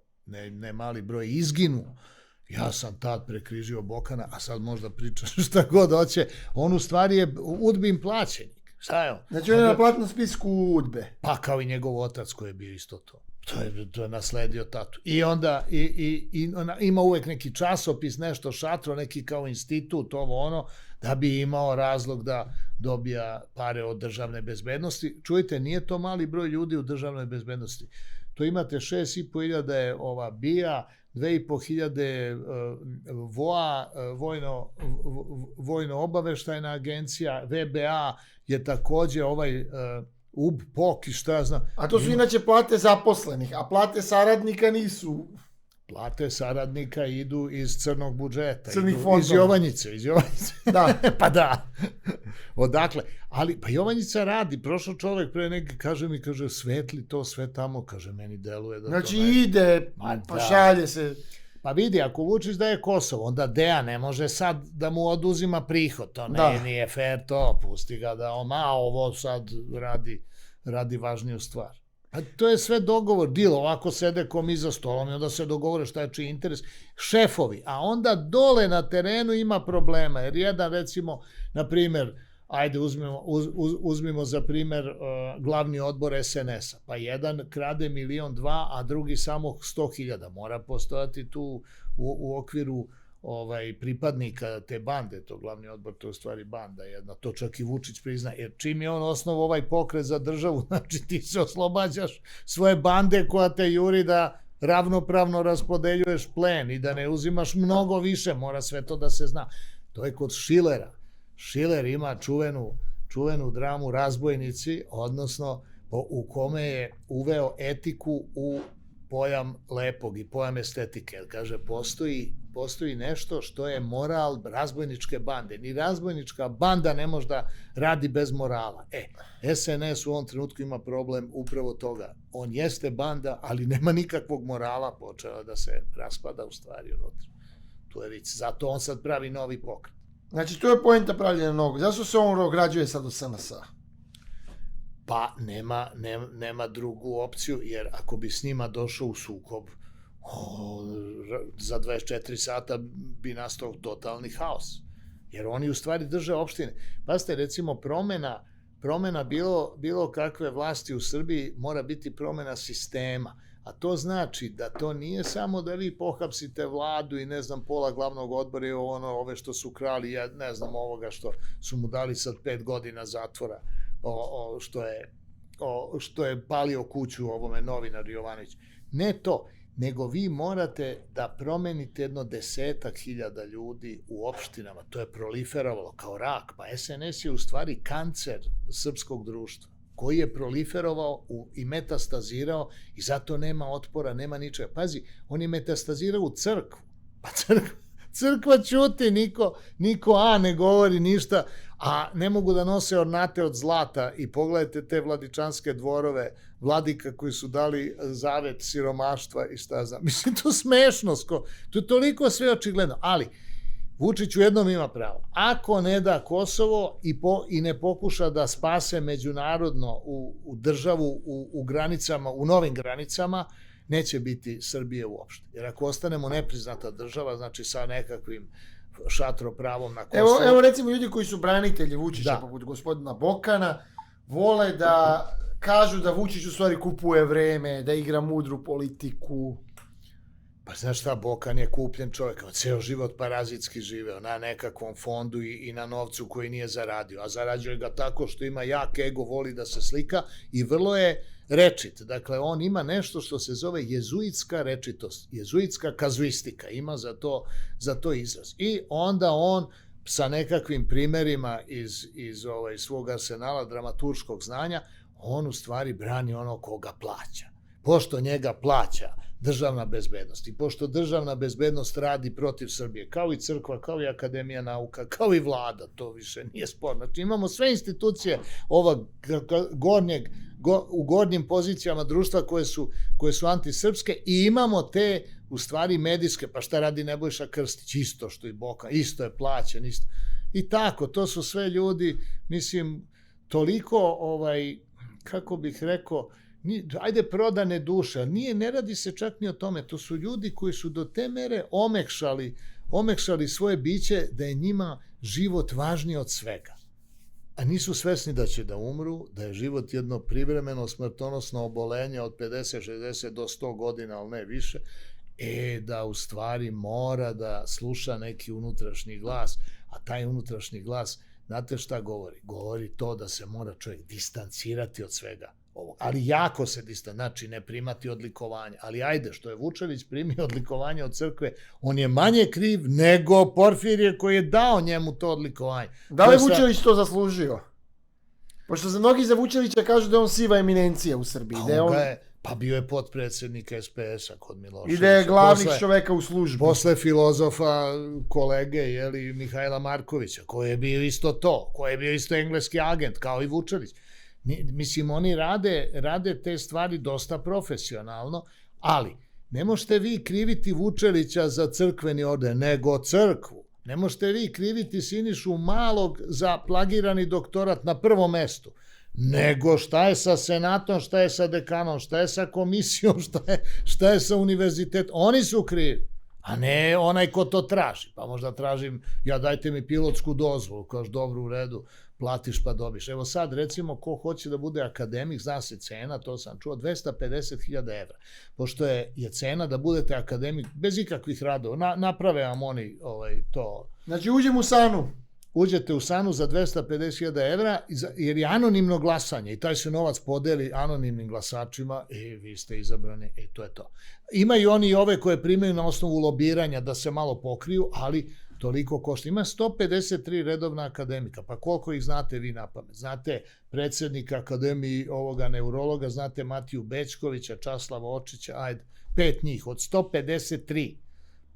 ne mali broj, izginuo. Ja sam tad prekrižio Bokana, a sad možda pričaš šta god hoće, on u stvari je UDBA-in plaćenik. Šta je on?
Znači on je na platnom spisku UDBA.
Pa kao i njegov otac koji je bio isto to. To je nasledio tatu. I onda ima uvek neki časopis, nešto šatro, neki kao institut, ovo ono, da bi imao razlog da dobija pare od državne bezbednosti. Čujte, nije to mali broj ljudi u državnoj bezbednosti. To imate 6.500 je ova BIA, 2.500 VOA, vojno-obaveštajna agencija, VBA je takođe UB, POK i šta ja znam.
A to su inače plate zaposlenih, a plate saradnika nisu.
Plate saradnika idu iz crnog budžeta,
iz
Jovanjice.
Da.
Pa da. Odakle? Ali, pa Jovanjica radi, prošao čovek pre neki, kaže mi, svetli to sve tamo, kaže, meni deluje da
znači,
to...
ide, pa šalje se.
Pa vidi, ako Vučić daje Kosovo, onda Deja ne može sad da mu oduzima prihod, to nije fair to, pusti ga da ovo sad radi važniju stvar. A to je sve dogovor, deal, ovako sede ko mi za stolom i onda se dogovore šta je čiji interes, šefovi, a onda dole na terenu ima problema, jer jedan recimo, na primer, ajde uzmimo za primer glavni odbor SNS-a, pa jedan krade 1,2 miliona, a drugi samo 100.000, mora postojati tu u okviru pripadnika te bande, to glavni odbor, to je u stvari banda jedna, to čak i Vučić prizna, jer čim je on osnovao ovaj pokret za državu, znači ti se oslobađaš svoje bande koja te juri da ravnopravno raspodeljuješ plen i da ne uzimaš mnogo više, mora sve to da se zna. To je kod Šilera. Šiler ima čuvenu dramu Razbojnici, odnosno u kome je uveo etiku u pojam lepog i pojam estetike. Kaže, postoji nešto što je moral razbojničke bande. Ni razbojnička banda ne može da radi bez morala. SNS u ovom trenutku ima problem upravo toga. On jeste banda, ali nema nikakvog morala, počela da se raspada u stvari unutra. Tu je vic. Zato on sad pravi novi pokret.
Znači, to je poenta pravljenja novog. Zašto se on ograđuje sad od SNS-a?
Pa nema drugu opciju, jer ako bi s njima došao u sukob, za 24 sata bi nastao totalni haos. Jer oni u stvari drže opštine. Pazite, recimo, promena bilo kakve vlasti u Srbiji mora biti promena sistema. A to znači da to nije samo da vi pohapsite vladu i ne znam pola glavnog odbora i ove što su krali, ja ne znam ovoga što su mu dali sad 5 godina zatvora, što je palio kuću ovome novinaru Jovanović. Ne to, nego vi morate da promenite 10.000 ljudi u opštinama. To je proliferovalo kao rak. Pa SNS je u stvari kancer srpskog društva, koji je proliferovao i metastazirao i zato nema otpora, nema ničega. Pazi, on je metastazirao u crkvu. Pa crkva ćuti, niko ne govori ništa, a ne mogu da nose ornate od zlata i pogledajte te vladičanske dvorove vladika koji su dali zavet siromaštva i šta znam. Mislim, to smešno, to je toliko sve očigledno, ali Vučić u jednom ima pravo. Ako ne da Kosovo i ne pokuša da spase međunarodno u državu u granicama, u novim granicama, neće biti Srbije uopšte. Jer ako ostanemo nepriznata država, znači sa nekakvim šatropravom na Kosovo...
Evo recimo ljudi koji su branitelji Vučića, poput gospodina Bokana, vole da kažu da Vučić u stvari kupuje vreme, da igra mudru politiku.
Pa znaš šta, Bokan je kupljen čovjek, on ceo život parazitski živeo na nekakvom fondu i na novcu koji nije zaradio, a zarađuje ga tako što ima jak ego, voli da se slika i vrlo je rečit. Dakle, on ima nešto što se zove jezuitska rečitost, jezuitska kazuistika, ima za to izraz. I onda on sa nekakvim primerima iz svog arsenala dramaturškog znanja, on u stvari brani ono koga plaća. Pošto njega plaća državna bezbednost i pošto državna bezbednost radi protiv Srbije, kao i crkva, kao i Akademija nauka, kao i vlada, to više nije sporno. Znači imamo sve institucije u gornjim pozicijama društva koje su antisrpske i imamo te u stvari medijske, pa šta radi Nebojša Krstić, isto što i Bokan, isto je plaćen, isto. I tako, to su sve ljudi, mislim, toliko, kako bih rekao, ajde prodane duše, ne radi se čak ni o tome, to su ljudi koji su do te mere omekšali svoje biće da je njima život važniji od svega. A nisu svesni da će da umru, da je život jedno privremeno smrtonosno obolenje od 50, 60 do 100 godina, ali ne više, da u stvari mora da sluša neki unutrašnji glas, a taj unutrašnji glas, znate šta govori? Govori to da se mora čovjek distancirati od svega. Ali jako se znači ne primati odlikovanje. Ali ajde, što je Vučević primio odlikovanje od crkve, on je manje kriv nego Porfirije koji je dao njemu to odlikovanje.
Da li je Vučević to zaslužio? Pošto za mnogi za Vučevića kažu da je on siva eminencija u Srbiji.
Pa bio je potpredsjednik SPS-a kod Miloševića.
I da je glavni čoveka u službi.
Posle filozofa kolege Mihajla Markovića, koji je bio isto to, koji je bio isto engleski agent, kao i Vučević. Mislim, oni rade te stvari dosta profesionalno, ali ne možete vi kriviti Vučevića za crkveni orden, nego crkvu. Ne možete vi kriviti Sinišu Malog za plagirani doktorat na prvom mestu, nego šta je sa senatom, šta je sa dekanom, šta je sa komisijom, šta je sa univerzitetom. Oni su krivi, a ne onaj ko to traži. Pa možda tražim, dajte mi pilotsku dozvolu, kažeš dobro, u redu, platiš pa dobiš. Evo sad, recimo, ko hoće da bude akademik, zna se cena, to sam čuo, 250.000 evra. Pošto je cena da budete akademik bez ikakvih radova, naprave vam oni to.
Znači, uđem u SANU.
Uđete u SANU za 250.000 evra, jer je anonimno glasanje i taj se novac podeli anonimnim glasačima i vi ste izabrani i to je to. Imaju oni i ove koje primaju na osnovu lobiranja da se malo pokriju, ali toliko košta. Ima 153 redovna akademika, pa koliko ih znate vi na pamet? Znate predsjednika akademije ovoga neurologa, znate Matiju Bećkovića, Časlava Očića, ajde, 5 njih od 153.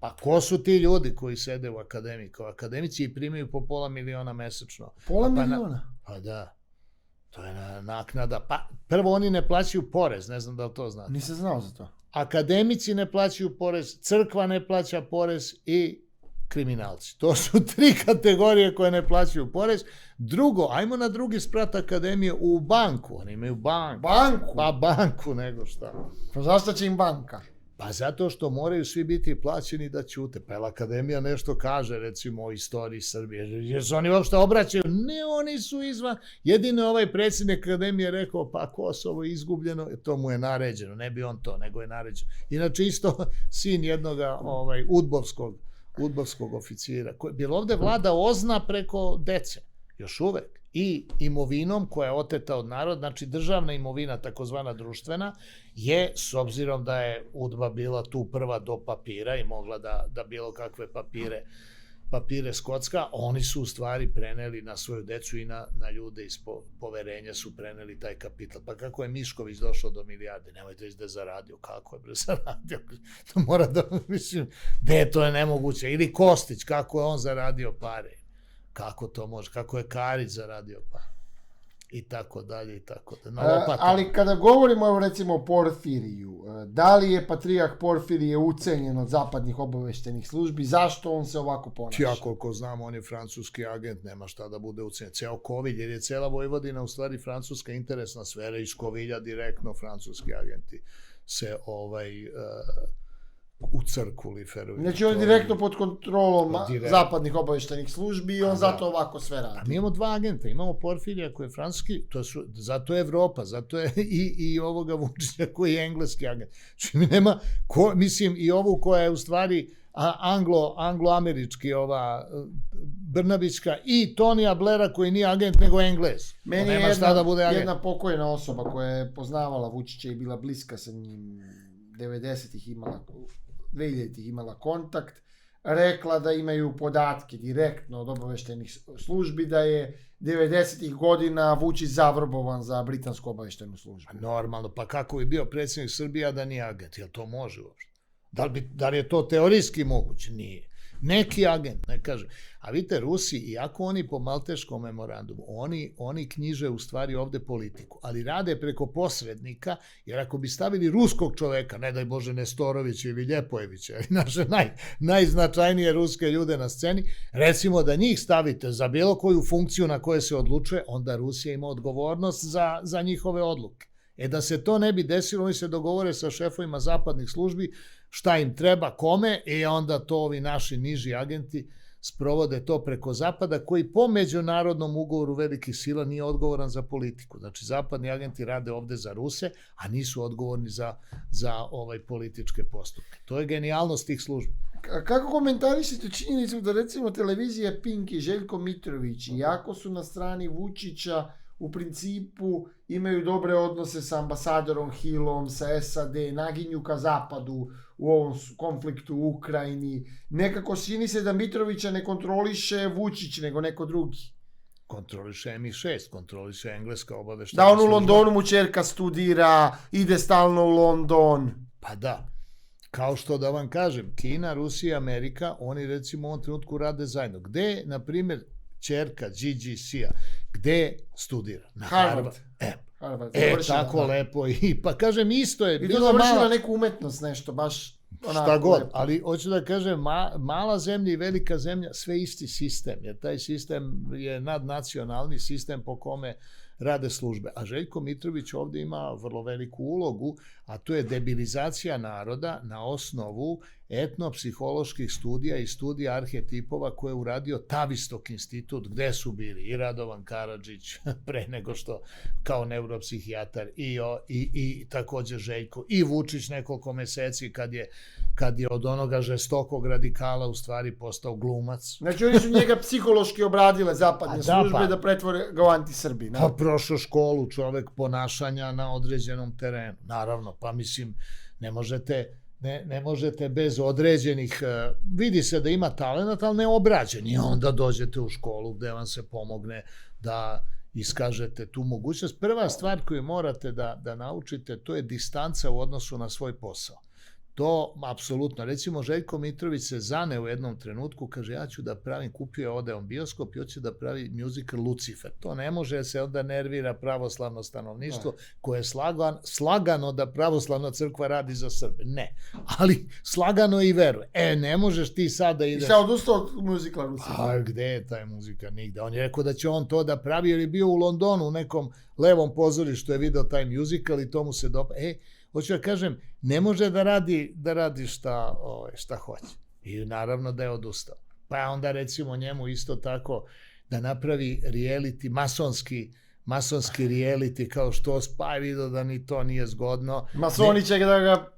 Pa ko su ti ljudi koji sede u akademiji? Kao akademici i primaju po $500.000 mesečno.
Pola miliona?
Pa da. To je naknada. Pa, prvo, oni ne plaćaju porez, ne znam da li to znate.
Nisam znao za to.
Akademici ne plaćaju porez, crkva ne plaća porez i kriminalci. To su 3 kategorije koje ne plaćaju porez. Drugo, ajmo na drugi sprat akademije u banku. Oni imaju banku.
Banku?
Pa banku nego šta.
Pa zašto će im banka?
Pa zato što moraju svi biti plaćeni da ćute. Pa jel akademija nešto kaže, recimo, o istoriji Srbije? Jer se oni uopšte obraćaju? Ne, oni su izvan. Jedino ovaj predsjednik akademije rekao, pa Kosovo je izgubljeno, to mu je naređeno. Ne bi on to, nego je naređeno. Inače, isto sin jednoga udbovskog oficira. Bilo ovde vlada OZNA preko dece. Još uvek. I imovinom koja je oteta od naroda, znači državna imovina, takozvana društvena, je, s obzirom da je UDBA bila tu prva do papira i mogla da bilo kakve papire skocka, oni su u stvari preneli na svoju decu i na ljude iz poverenja su preneli taj kapital. Pa kako je Mišković došao do milijarde? Nemojte reći da je zaradio. Kako je zaradio? To mora da, mislim, to je nemoguće. Ili Kostić, kako je on zaradio pare? Kako to može? Kako je Karić zaradio pare? I tako dalje, i tako dalje.
Ali kada govorimo, recimo, o Porfiriju, da li je patrijarh Porfirije ucenjen od zapadnih obaveštenih službi? Zašto on se ovako ponaša?
Ja koliko znam, on je francuski agent, nema šta da bude ucenjen. Ceo Kovilj, jer je cela Vojvodina u stvari francuska interesna sfera, iz Kovilja direktno francuski agenti se u crku liferuju.
Znači on je direktno pod kontrolom zapadnih obaveštenih službi i on zato ovako sve radi.
A mi imamo 2 agenta, imamo Porfirija koji je francuski, zato je Evropa, zato je i ovoga Vučića koji je engleski agent. Znači mi nema, mislim i ovu koja je u stvari anglo-američki, ova Brnabićka i Tonija Blaira koji nije agent nego Englez.
Meni je jedna pokojna osoba koja je poznavala Vučića i bila bliska sa njim 90-ih imala 2000-ih imala kontakt, rekla da imaju podatke direktno od obaveštenih službi da je 90-ih godina Vučić zavrbovan za britansku obaveštenu službu.
Normalno, pa kako bi bio predsjednik Srbije, a da nije agent? Jel to može uopšte? Da li je to teorijski moguće? Nije. Neki agent, ne kaže. A vidite, Rusi, iako oni po Malteškom memorandumu, oni knjiže u stvari ovde politiku, ali rade preko posrednika, jer ako bi stavili ruskog čoveka, ne daj Bože Nestorovića ili Ljepojevića, naše najznačajnije ruske ljude na sceni, recimo da njih stavite za bilo koju funkciju na koje se odlučuje, onda Rusija ima odgovornost za njihove odluke. Da se to ne bi desilo, oni se dogovore sa šefovima zapadnih službi šta im treba, kome, onda to ovi naši niži agenti sprovode to preko Zapada, koji po međunarodnom ugovoru velikih sila nije odgovoran za politiku. Znači, zapadni agenti rade ovde za Ruse, a nisu odgovorni za političke postupke. To je genijalnost tih službi.
Kako komentarišete činjenicu da recimo televizija Pink i Željko Mitrović, iako su na strani Vučića, u principu imaju dobre odnose sa ambasadorom Hillom, sa SAD, naginju ka zapadu u ovom konfliktu u Ukrajini. Nekako čini se da Mitrovića ne kontroliše Vučić, nego neko drugi.
Kontroliše MI6, kontroliše engleska obaveštena
služba. Da, on u Londonu mu ćerka studira, ide stalno u London.
Pa da. Kao što da vam kažem, Kina, Rusija, Amerika, oni recimo u ovom trenutku rade zajedno. Gde, na primjer, ćerka GGC-a, gde studira? Na Harvard. Tako lepo. I pa kažem, isto je.
I to završila neku umetnost nešto, baš
šta god, ali hoću da kažem, mala zemlja i velika zemlja, sve isti sistem, jer taj sistem je nadnacionalni sistem po kome rade službe. A Željko Mitrović ovde ima vrlo veliku ulogu, a to je debilizacija naroda na osnovu etnopsiholoških studija i studija arhetipova koje je uradio Tavistok institut, gde su bili i Radovan Karadžić pre nego što kao neuropsihijatar i takođe Željko i Vučić nekoliko meseci kad je od onoga žestokog radikala u stvari postao glumac.
Znači oni su njega psihološki obradile zapadne službe da pretvore ga u antisrbi.
Pa prošao školu čovek ponašanja na određenom terenu. Naravno, pa mislim, ne možete bez određenih, vidi se da ima talent, ali ne obrađen. I onda dođete u školu gde vam se pomogne da iskažete tu mogućnost. Prva stvar koju morate da naučite, to je distanca u odnosu na svoj posao. To, apsolutno. Recimo, Željko Mitrović se zane u jednom trenutku, kaže, ja ću da pravim, kupio ovde on bioskop i hoće da pravi musical Lucifer. To ne može, se onda nervira pravoslavno stanovništvo, koje je slagano da pravoslavna crkva radi za Srbe. Ne. Ali slagano i veruje. Ne možeš ti sad da ideš...
I sad odustao od muzikla Lucifer.
A gde je taj muzika? Nigde. On je rekao da će on to da pravi, jer je bio u Londonu u nekom levom pozorištu, je video taj muzikal i to mu se dopa. Hoću da kažem, ne može da radi šta hoće. I naravno da je odustao. Pa onda recimo njemu isto tako da napravi reality, masonski reality kao što pa je vidio da ni to nije zgodno.
Masoni će da ga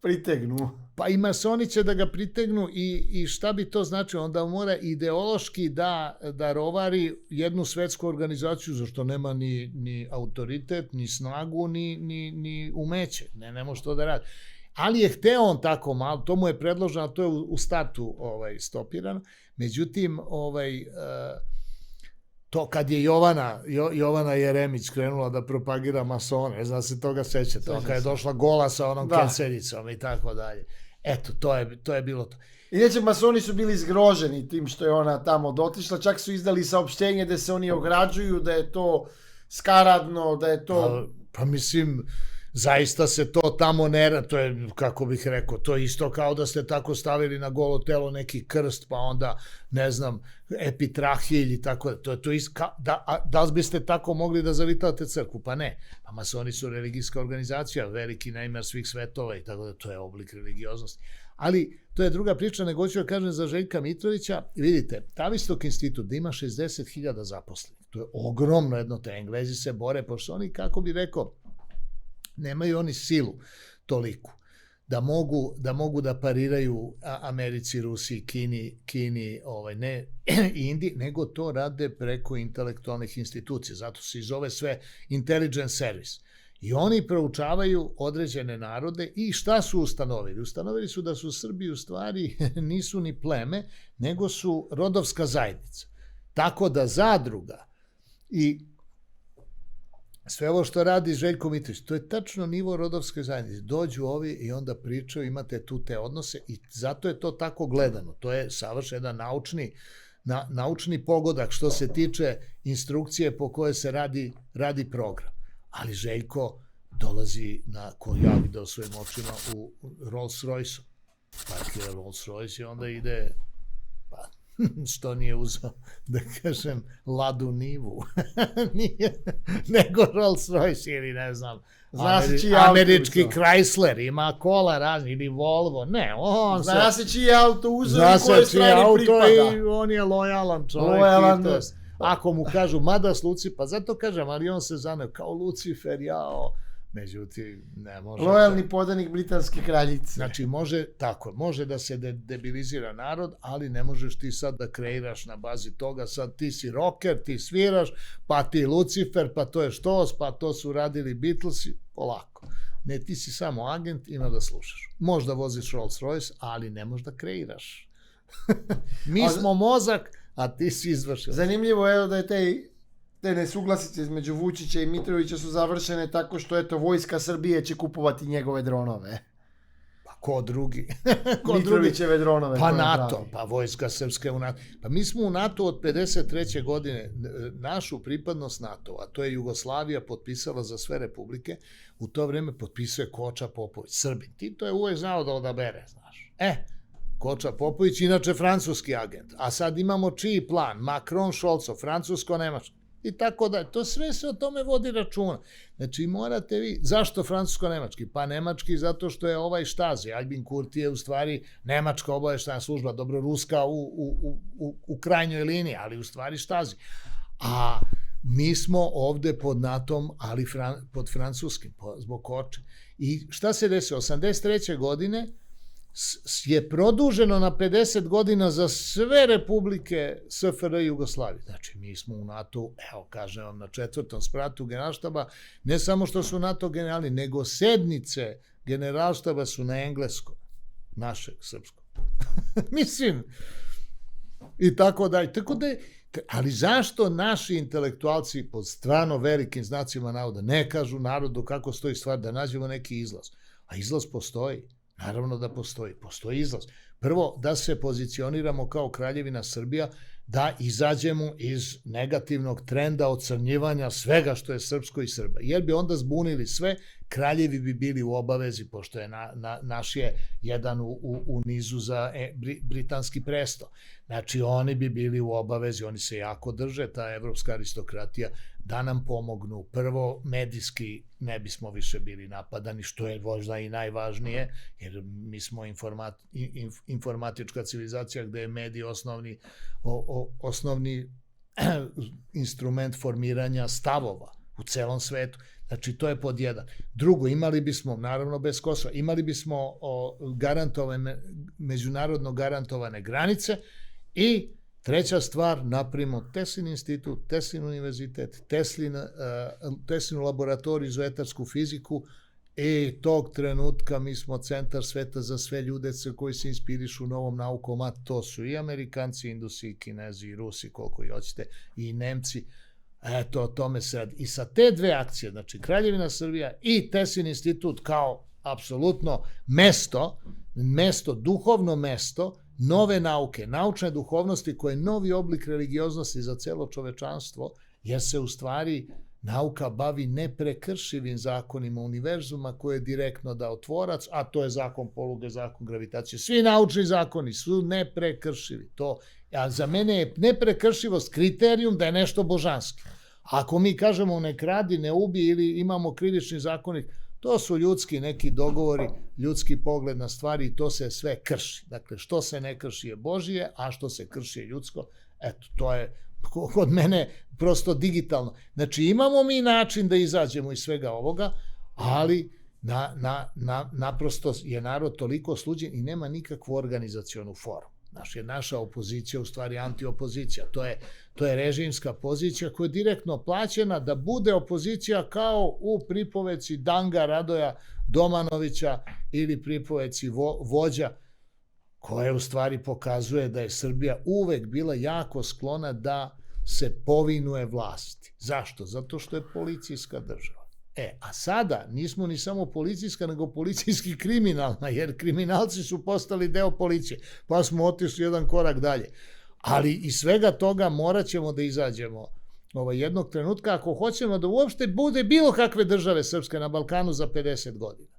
pritegnu.
Pa i masoni će da ga pritegnu i šta bi to značilo? Onda mora ideološki da rovari jednu svetsku organizaciju, zašto nema ni autoritet, ni snagu, ni umeće. Ne može to da radi. Ali je hteo on tako malo, to mu je predloženo, to je u startu stopirano. Međutim, to kad je Jovana Jeremić krenula da propagira masone, ne znam se toga sećate, kad je došla gola sa onom kencericom i tako dalje. Eto, to je bilo to.
Inače, masoni su bili zgroženi tim što je ona tamo dotišla, čak su izdali saopštenje da se oni ograđuju, da je to skaradno, da je to...
Pa mislim, zaista se to tamo to je, kako bih rekao, to je isto kao da ste tako stavili na golo telo neki krst, pa onda, ne znam, epitrahilj i tako da. To je isto, da li biste tako mogli da zavitate crkvu? Pa ne. Pa masoni su religijska organizacija, veliki najmar svih svetova i tako da to je oblik religioznosti. Ali to je druga priča, nego ću da kažem za Željka Mitrovića. Vidite, Tavistock institut da ima 60.000 zaposlenih. To je ogromno jedno, te Englezi se bore, pošto oni, kako bi rekao, nemaju oni silu toliku da mogu da pariraju Americi, Rusiji, Kini, ne Indiji, nego to rade preko intelektualnih institucija. Zato se i zove sve intelligence service. I oni proučavaju određene narode i šta su ustanovili? Ustanovili su da su Srbi u stvari nisu ni pleme, nego su rodovska zajednica. Tako da zadruga i sve ovo što radi Željko Mitrović, to je tačno nivo rodovske zajednice. Dođu ovi i onda pričaju, imate tu te odnose i zato je to tako gledano. To je savršen jedan naučni pogodak što se tiče instrukcije po koje se radi program. Ali Željko dolazi ko ja vidio svojim očima u Rolls Royce-u. Parkira Rolls Royce i onda ide, pa što nije uzao, da kažem, Ladu Nivu. Nije, nego Rolls Royce ili ne znam, američki Chrysler, ima kola razni, ili Volvo, ne, on se...
Zna se čiji auto uzeo i koje strani pripada.
I on je lojalan čovjek. Ako mu kažu, mada s Lucifer, pa zato kažem, ali on se zaneo kao Lucifer, jao, međutim, ne može...
Lojalni podanik britanske kraljice.
Znači, može da se debilizira narod, ali ne možeš ti sad da kreiraš na bazi toga, sad ti si rocker, ti sviraš, pa ti Lucifer, pa to je štos, pa to su radili Beatlesi, polako. Ne, ti si samo agent, ima da slušaš. Možda voziš Rolls Royce, ali ne možeš da kreiraš. Mi smo mozak, a ti si izvršio.
Zanimljivo je da je te nesuglasice između Vučića i Mitrovića su završene tako što, eto, Vojska Srbije će kupovati njegove dronove.
Pa ko drugi?
Mitrovićeve dronove.
Pa NATO, pa Vojska Srpska u NATO. Pa mi smo u NATO od 53. godine, našu pripadnost NATO, a to je Jugoslavija potpisala za sve republike, u to vreme potpisuje Koča Popović, Srbin. Tito je uvek znao da odabere, znaš. Koča Popović, inače francuski agent. A sad imamo čiji plan? Macron, Šolco, francusko-nemački. I tako da, to sve se o tome vodi računa. Znači, morate vi, zašto francusko-nemački? Pa nemački zato što je ovaj Štazi. Albin Kurti je u stvari nemačka obaveštena služba, dobro, ruska u krajnjoj liniji, ali u stvari Štazi. A mi smo ovde pod NATO-om, ali pod francuskim, zbog Koče. I šta se desilo? 83. godine je produženo na 50 godina za sve republike SFRJ i Jugoslavije. Znači, mi smo u NATO, evo, kažem vam, na 4. spratu generalštaba, ne samo što su NATO generali, nego sednice generalštaba su na engleskom, našeg srpskog. Mislim, i tako dalje. Tako da je, ali zašto naši intelektualci pod stvarno velikim znacima navoda ne kažu narodu kako stoji stvar, da nađemo neki izlaz? A izlaz postoji. Naravno da postoji izlaz. Prvo, da se pozicioniramo kao Kraljevina Srbija, da izađemo iz negativnog trenda ocrnjivanja svega što je srpsko i Srba. Jer bi onda zbunili sve, kraljevi bi bili u obavezi, pošto je naš je jedan u nizu za britanski presto. Znači, oni bi bili u obavezi, oni se jako drže, ta evropska aristokratija, da nam pomognu. Prvo, medijski ne bismo više bili napadani, što je možda i najvažnije, jer mi smo informatička civilizacija gde je medij osnovni instrument formiranja stavova u celom svetu. Znači, to je pod jedan. Drugo, imali bismo, naravno bez Kosova, imali bismo međunarodno garantovane granice i treća stvar, napravimo Teslin institut, Teslin univerzitet, Teslinu laboratoriju za etarsku fiziku i tog trenutka mi smo centar sveta za sve ljude koji se inspirišu novom naukom, a to su i Amerikanci, Indusi, i Kinezi, i Rusi, koliko i hoćete, i Nemci. Eto, o tome se radi. I sa te dve akcije, znači Kraljevina Srbija i Teslin institut kao apsolutno duhovno mesto nove nauke, naučne duhovnosti koje je novi oblik religioznosti za celo čovečanstvo, jer se u stvari nauka bavi neprekršivim zakonima univerzuma koje je direktno dao tvorac, a to je zakon poluge, zakon gravitacije. Svi naučni zakoni su neprekršivi. A za mene je neprekršivost kriterijum da je nešto božanski. Ako mi kažemo ne kradi, ne ubi ili imamo krivični zakonik, to su ljudski neki dogovori, ljudski pogled na stvari i to se sve krši. Dakle, što se ne krši je Božije, a što se krši je ljudsko. Eto, to je kod mene prosto digitalno. Znači, imamo mi način da izađemo iz svega ovoga, ali naprosto je narod toliko sluđen i nema nikakvu organizacionu formu. Naša opozicija u stvari antiopozicija. To je režimska pozicija koja je direktno plaćena da bude opozicija kao u pripoveci Danga Radoja Domanovića ili pripoveci Vođa, koja u stvari pokazuje da je Srbija uvek bila jako sklona da se povinuje vlasti. Zašto? Zato što je policijska država. A sada nismo ni samo policijska, nego policijski kriminalna, jer kriminalci su postali deo policije, pa smo otišli jedan korak dalje. Ali iz svega toga morat ćemo da izađemo jednog trenutka ako hoćemo da uopšte bude bilo kakve države srpske na Balkanu za 50 godina.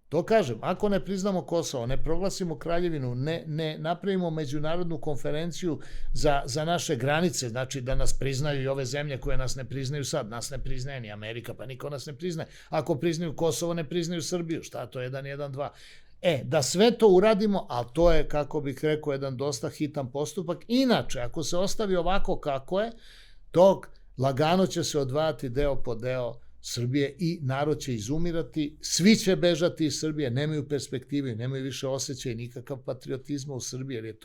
To kažem, ako ne priznamo Kosovo, ne proglasimo kraljevinu, ne napravimo međunarodnu konferenciju za naše granice, znači da nas priznaju i ove zemlje koje nas ne priznaju sad, nas ne priznaje ni Amerika, pa niko nas ne priznaje. Ako priznaju Kosovo, ne priznaju Srbiju, šta to je 1-1-2? Da sve to uradimo, ali to je, kako bih rekao, jedan dosta hitan postupak. Inače, ako se ostavi ovako kako je, tog lagano će se odvajati deo po deo Srbije i narod će izumirati, svi će bežati iz Srbije, nemaju perspektive, nemaju više osjećaj nikakav patriotizma u Srbiji, jer je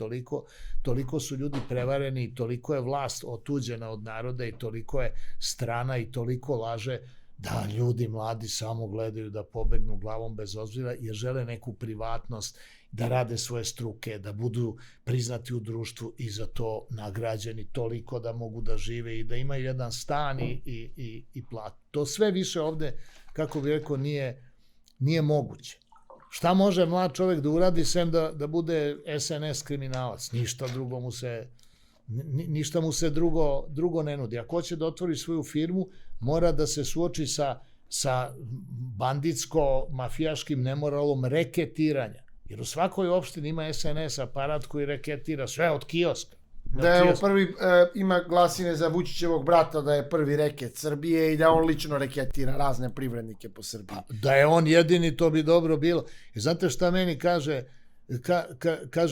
toliko su ljudi prevareni i toliko je vlast otuđena od naroda i toliko je strana i toliko laže da ljudi mladi samo gledaju da pobegnu glavom bez obzira jer žele neku privatnost, da rade svoje struke, da budu priznati u društvu i za to nagrađeni toliko da mogu da žive i da imaju jedan stan i plat. To sve više ovde, kako bih rekao, nije moguće. Šta može mlad čovek da uradi sem da bude SNS kriminalac? Ništa mu se drugo ne nudi. Ako hoće da otvori svoju firmu, mora da se suoči sa banditsko-mafijaškim nemoralom reketiranja. Jer u svakoj opštini ima SNS aparat koji reketira sve od kioska.
Da je prvi, ima glasine za Vučićevog brata da je prvi reket Srbije i da on lično reketira razne privrednike po Srbiji.
Da je on jedini, to bi dobro bilo. I znate šta meni kaže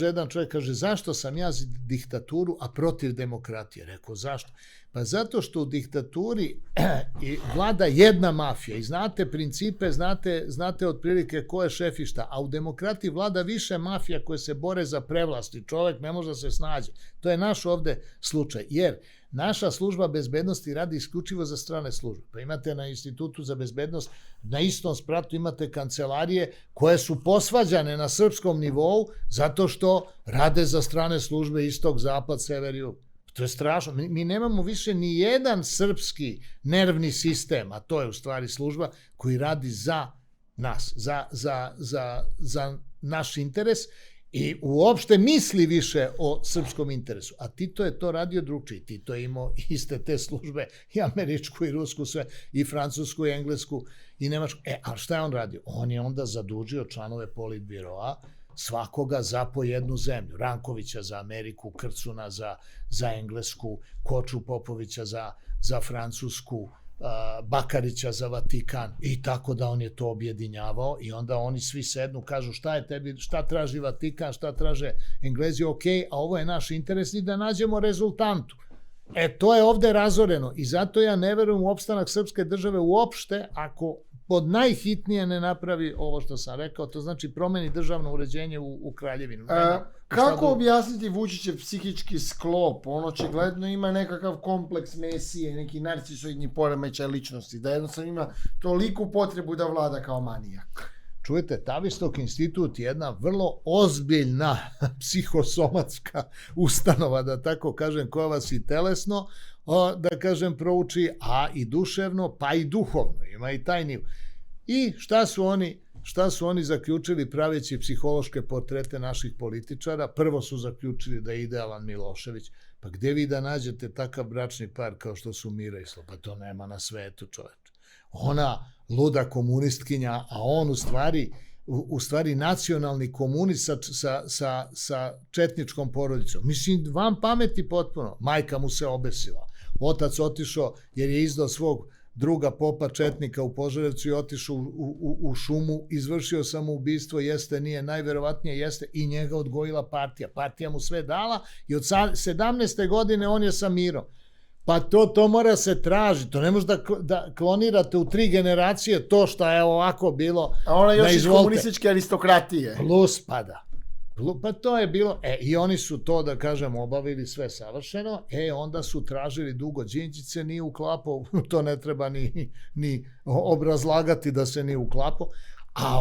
jedan čovjek, kaže, zašto sam ja za diktaturu, a protiv demokratije? Rekao, zašto? Pa zato što u diktaturi vlada jedna mafija i znate principe, znate otprilike ko je šef i šta, a u demokratiji vlada više mafija koje se bore za prevlast i čovjek ne može da se snađe. To je naš ovde slučaj, jer naša služba bezbednosti radi isključivo za strane službe. Pa imate na Institutu za bezbednost, na istom spratu imate kancelarije koje su posvađane na srpskom nivou zato što rade za strane službe istok, zapad, sever i jug. To je strašno. Mi nemamo više ni jedan srpski nervni sistem, a to je u stvari služba koji radi za nas, za naš interes i uopšte misli više o srpskom interesu. A Tito je to radio drugčije. Tito je imao iste te službe, i američku, i rusku, sve, i francusku, i englesku, i nemačku. Ali šta je on radio? On je onda zadužio članove politbiroa, svakoga za po jednu zemlju. Rankovića za Ameriku, Krcuna za Englesku, Koču Popovića za Francusku, Bakarića za Vatikan, i tako da on je to objedinjavao, i onda oni svi sednu, kažu šta je tebi, šta traži Vatikan, šta traže Englezi, ok, a ovo je naš interes, i da nađemo rezultantu. To je ovde razoreno, i zato ja ne verujem u opstanak srpske države uopšte ako pod najhitnije ne napravi ovo što sam rekao, to znači promeni državno uređenje u Kraljevinu.
Kako objasniti Vučićev psihički sklop? On očigledno ima nekakav kompleks mesije, neki narcisoidni poremećaj ličnosti, da jednostavno ima toliku potrebu da vlada kao manijak.
Čujete, Tavistock institut je jedna vrlo ozbiljna psihosomatska ustanova, da tako kažem, koja vas i telesno, da kažem, prouči, a i duševno, pa i duhovno, ima i taj nivo. I šta su oni zaključili praveći psihološke portrete naših političara? Prvo su zaključili da je idealan Milošević. Pa gde vi da nađete takav bračni par kao što su Mira i Slo? Pa to nema na svetu, čoveče. Ona luda komunistkinja, a on u stvari nacionalni komunist sa četničkom porodicom. Mislim, vam pameti potpuno. Majka mu se obesila. Otac otišao jer je izdao svog druga popa četnika u Požarevcu i otišao u šumu, izvršio samoubistvo, jeste, nije, najverovatnije jeste, i njega odgojila partija. Partija mu sve dala i od 17. godine on je sa Mirom. Pa to mora se tražiti, to ne može da klonirate u 3 generacije to što je ovako bilo.
A ona još iz komunističke aristokratije.
Plus pada. Pa to je bilo, i oni su to, da kažem, obavili sve savršeno, onda su tražili dugo, Đinđić se nije uklapao, to ne treba ni obrazlagati da se nije uklapao, a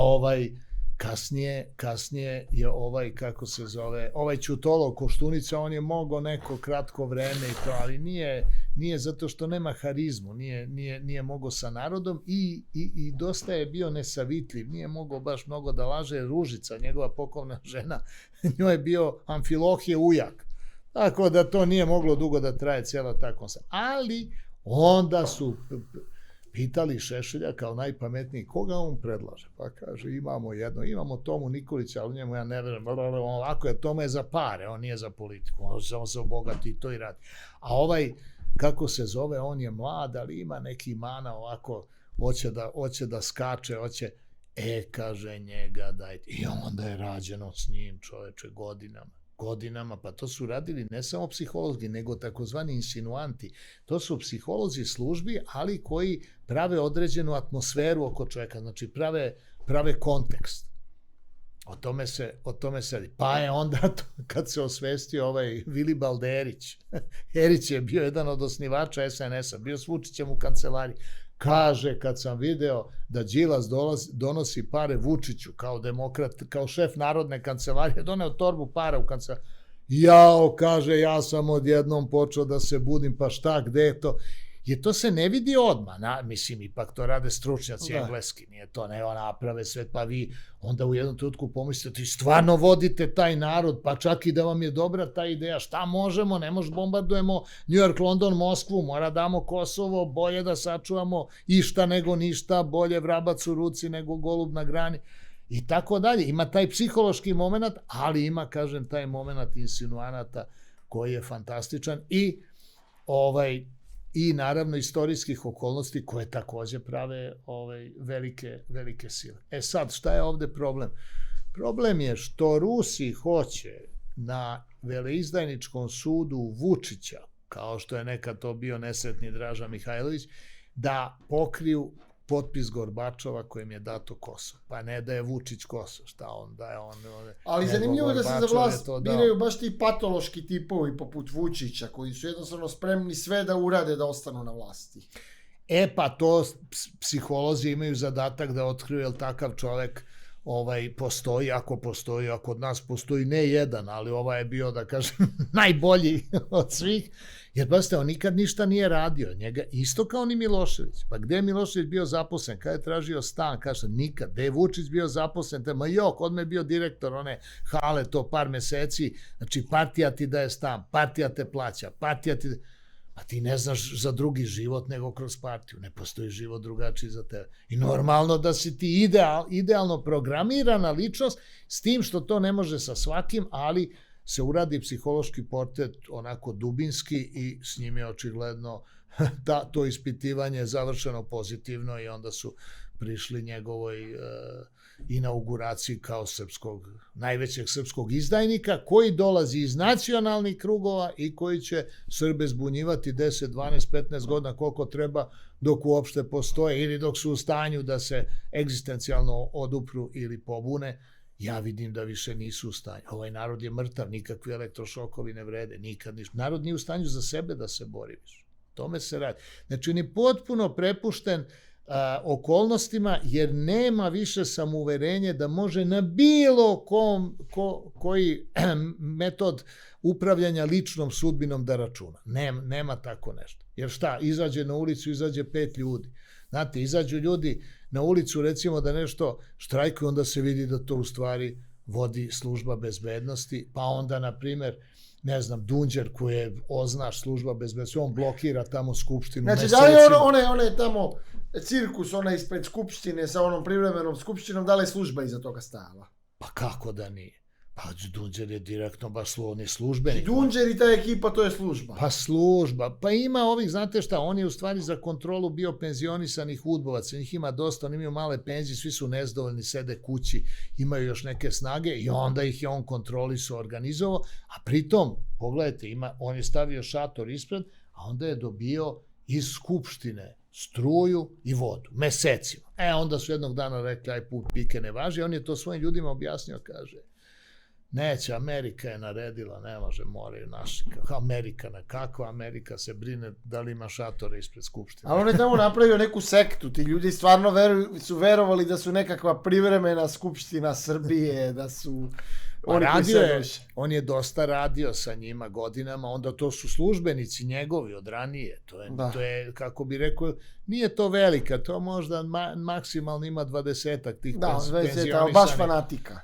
kasnije je kako se zove, Ćutolo Koštunica, on je mogao neko kratko vreme i to, ali nije zato što nema harizmu, nije mogao sa narodom i dosta je bio nesavitljiv, nije mogao baš mnogo da laže. Ružica, njegova pokojna žena, njoj je bio Amfilohije ujak, tako da to nije moglo dugo da traje cijela ta konstanta. Ali onda su pitali Šešelja kao najpametniji, koga on predlaže? Pa kaže, imamo Tomu Nikolića, ali njemu ja ne verujem, ovako je, Toma je za pare, on nije za politiku, on se obogati i to i radi. A kako se zove, on je mlad, ali ima neki mana, ovako, hoće da skače, kaže njega, dajte. I onda je rađeno s njim, čoveče, godinama, pa to su radili ne samo psiholozi, nego takozvani insinuanti. To su psiholozi službi, ali koji prave određenu atmosferu oko čovjeka, znači prave kontekst. O tome se radi. Pa je onda, kad se osvestio Vilibald Erić, Erić je bio jedan od osnivača SNS-a, bio s Vučićem u kancelariji. Kaže, kad sam video da Đilas donosi pare Vučiću kao demokrat, kao šef Narodne kancelarije, doneo torbu para u kancelariju. Kaže, ja sam odjednom počeo da se budim, pa šta, gde je to? Jer to se ne vidi odmah, mislim, ipak to rade stručnjaci engleski, nije to, ne, naprave sve, pa vi onda u jednom trenutku pomislite, vi stvarno vodite taj narod, pa čak i da vam je dobra ta ideja, šta možemo, ne može bombardujemo New York, London, Moskvu, mora damo Kosovo, bolje da sačuvamo išta nego ništa, bolje vrabac u ruci nego golub na grani, i tako dalje. Ima taj psihološki moment, ali ima, kažem, taj moment insinuanata koji je fantastičan i naravno istorijskih okolnosti koje takođe prave velike sile. Sad, šta je ovde problem? Problem je što Rusi hoće na veleizdajničkom sudu Vučića, kao što je nekad to bio nesretni Draža Mihajlović, da pokriju potpis Gorbačova kojem je dato Kosovo. Pa ne da je Vučić Kosovo, šta on da je on...
Ali zanimljivo je da se za vlast biraju baš ti patološki tipovi poput Vučića, koji su jednostavno spremni sve da urade da ostanu na vlasti.
Pa to psiholozi imaju zadatak da otkriju je li takav čovek postoji, ako postoji, a kod nas postoji ne jedan, ali ovaj je bio, da kažem, najbolji od svih, jer pazite, on nikad ništa nije radio, njega isto kao ni Milošević. Pa gde je Milošević bio zaposlen, kada je tražio stan, kaže nikad, gde je Vučić bio zaposlen, kod me je bio direktor one hale to par meseci, znači partija ti daje stan, partija te plaća, partija ti... Pa ti ne znaš za drugi život nego kroz partiju. Ne postoji život drugačiji za tebe. I normalno da si ti idealno programirana ličnost, s tim što to ne može sa svakim, ali se uradi psihološki portret onako dubinski i s njim je očigledno to ispitivanje završeno pozitivno i onda su prišli njegovoj inauguraciji kao najvećeg srpskog izdajnika koji dolazi iz nacionalnih krugova i koji će Srbe zbunjivati 10, 12, 15 godina koliko treba dok uopšte postoje ili dok su u stanju da se egzistencijalno odupru ili pobune. Ja vidim da više nisu u stanju. Ovaj narod je mrtav, nikakvi elektrošokovi ne vrede, nikad ništa. Narod nije u stanju za sebe da se bori više. Tome se radi. Znači, on je potpuno prepušten okolnostima, jer nema više samouverenje da može na bilo koji metod upravljanja ličnom sudbinom da računa. Nema tako nešto. Jer šta, izađe na ulicu, izađe 5 ljudi. Znate, izađu ljudi na ulicu, recimo da nešto štrajkuju, onda se vidi da to u stvari vodi služba bezbednosti, pa onda, na primer, ne znam, Dunđer koji je oznaš služba bezbednosti, on blokira tamo skupštinu
mesecima. Znači, da li one tamo cirkus, ona ispred skupštine sa onom privremenom skupštinom, da li je služba iza toga stala?
Pa kako da nije? Pa Dunđer je direktno baš on je službenik.
Dunđer i ta ekipa, to je služba.
Pa služba. Pa ima ovih, znate šta, on je u stvari za kontrolu bio penzionisanih udbovaca. Njih ima dosta, oni imaju male penzije, svi su nezdovoljni, sede kući, imaju još neke snage i onda ih je on kontrolisao, organizovao. A pritom, pogledajte, on je stavio šator ispred, a onda je dobio iz skupštine struju i vodu, mesecima. Onda su jednog dana rekli, aj put pike ne važi, on je to svojim ljudima objasnio, kaže, neće, Amerika je naredila, ne može, moraju naši. Kakva Amerika se brine da li ima šatore ispred skupštine.
Ali on je tamo napravio neku sektu, ti ljudi stvarno su verovali da su nekakva privremena skupština Srbije, da su...
On je dosta radio sa njima godinama, onda to su službenici njegovi od ranije, to je, kako bi rekao, nije to velika, to možda maksimalno ima 20-ak tih penzionisanih.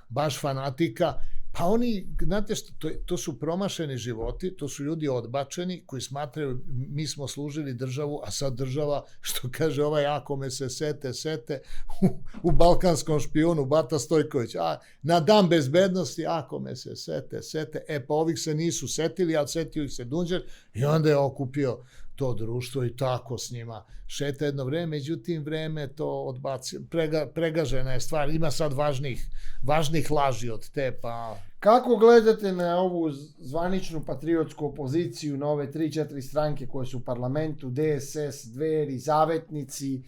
Baš fanatika. Pa oni, znate što, to su promašeni životi, to su ljudi odbačeni koji smatraju mi smo služili državu, a sad država, što kaže ovaj ako me se sete u Balkanskom špijunu Bata Stojković, na dan bezbednosti ako me se sete, pa ovih se nisu setili, ali setio ih se Dunđer i onda je okupio to društvo i tako s njima šeta jedno vreme, međutim vreme to odbaci, pregažena je stvar, ima sad važnih laži od te, pa...
Kako gledate na ovu zvaničnu patriotsku opoziciju, na ove 3-4 stranke koje su u parlamentu, DSS, Dveri, Zavetnici,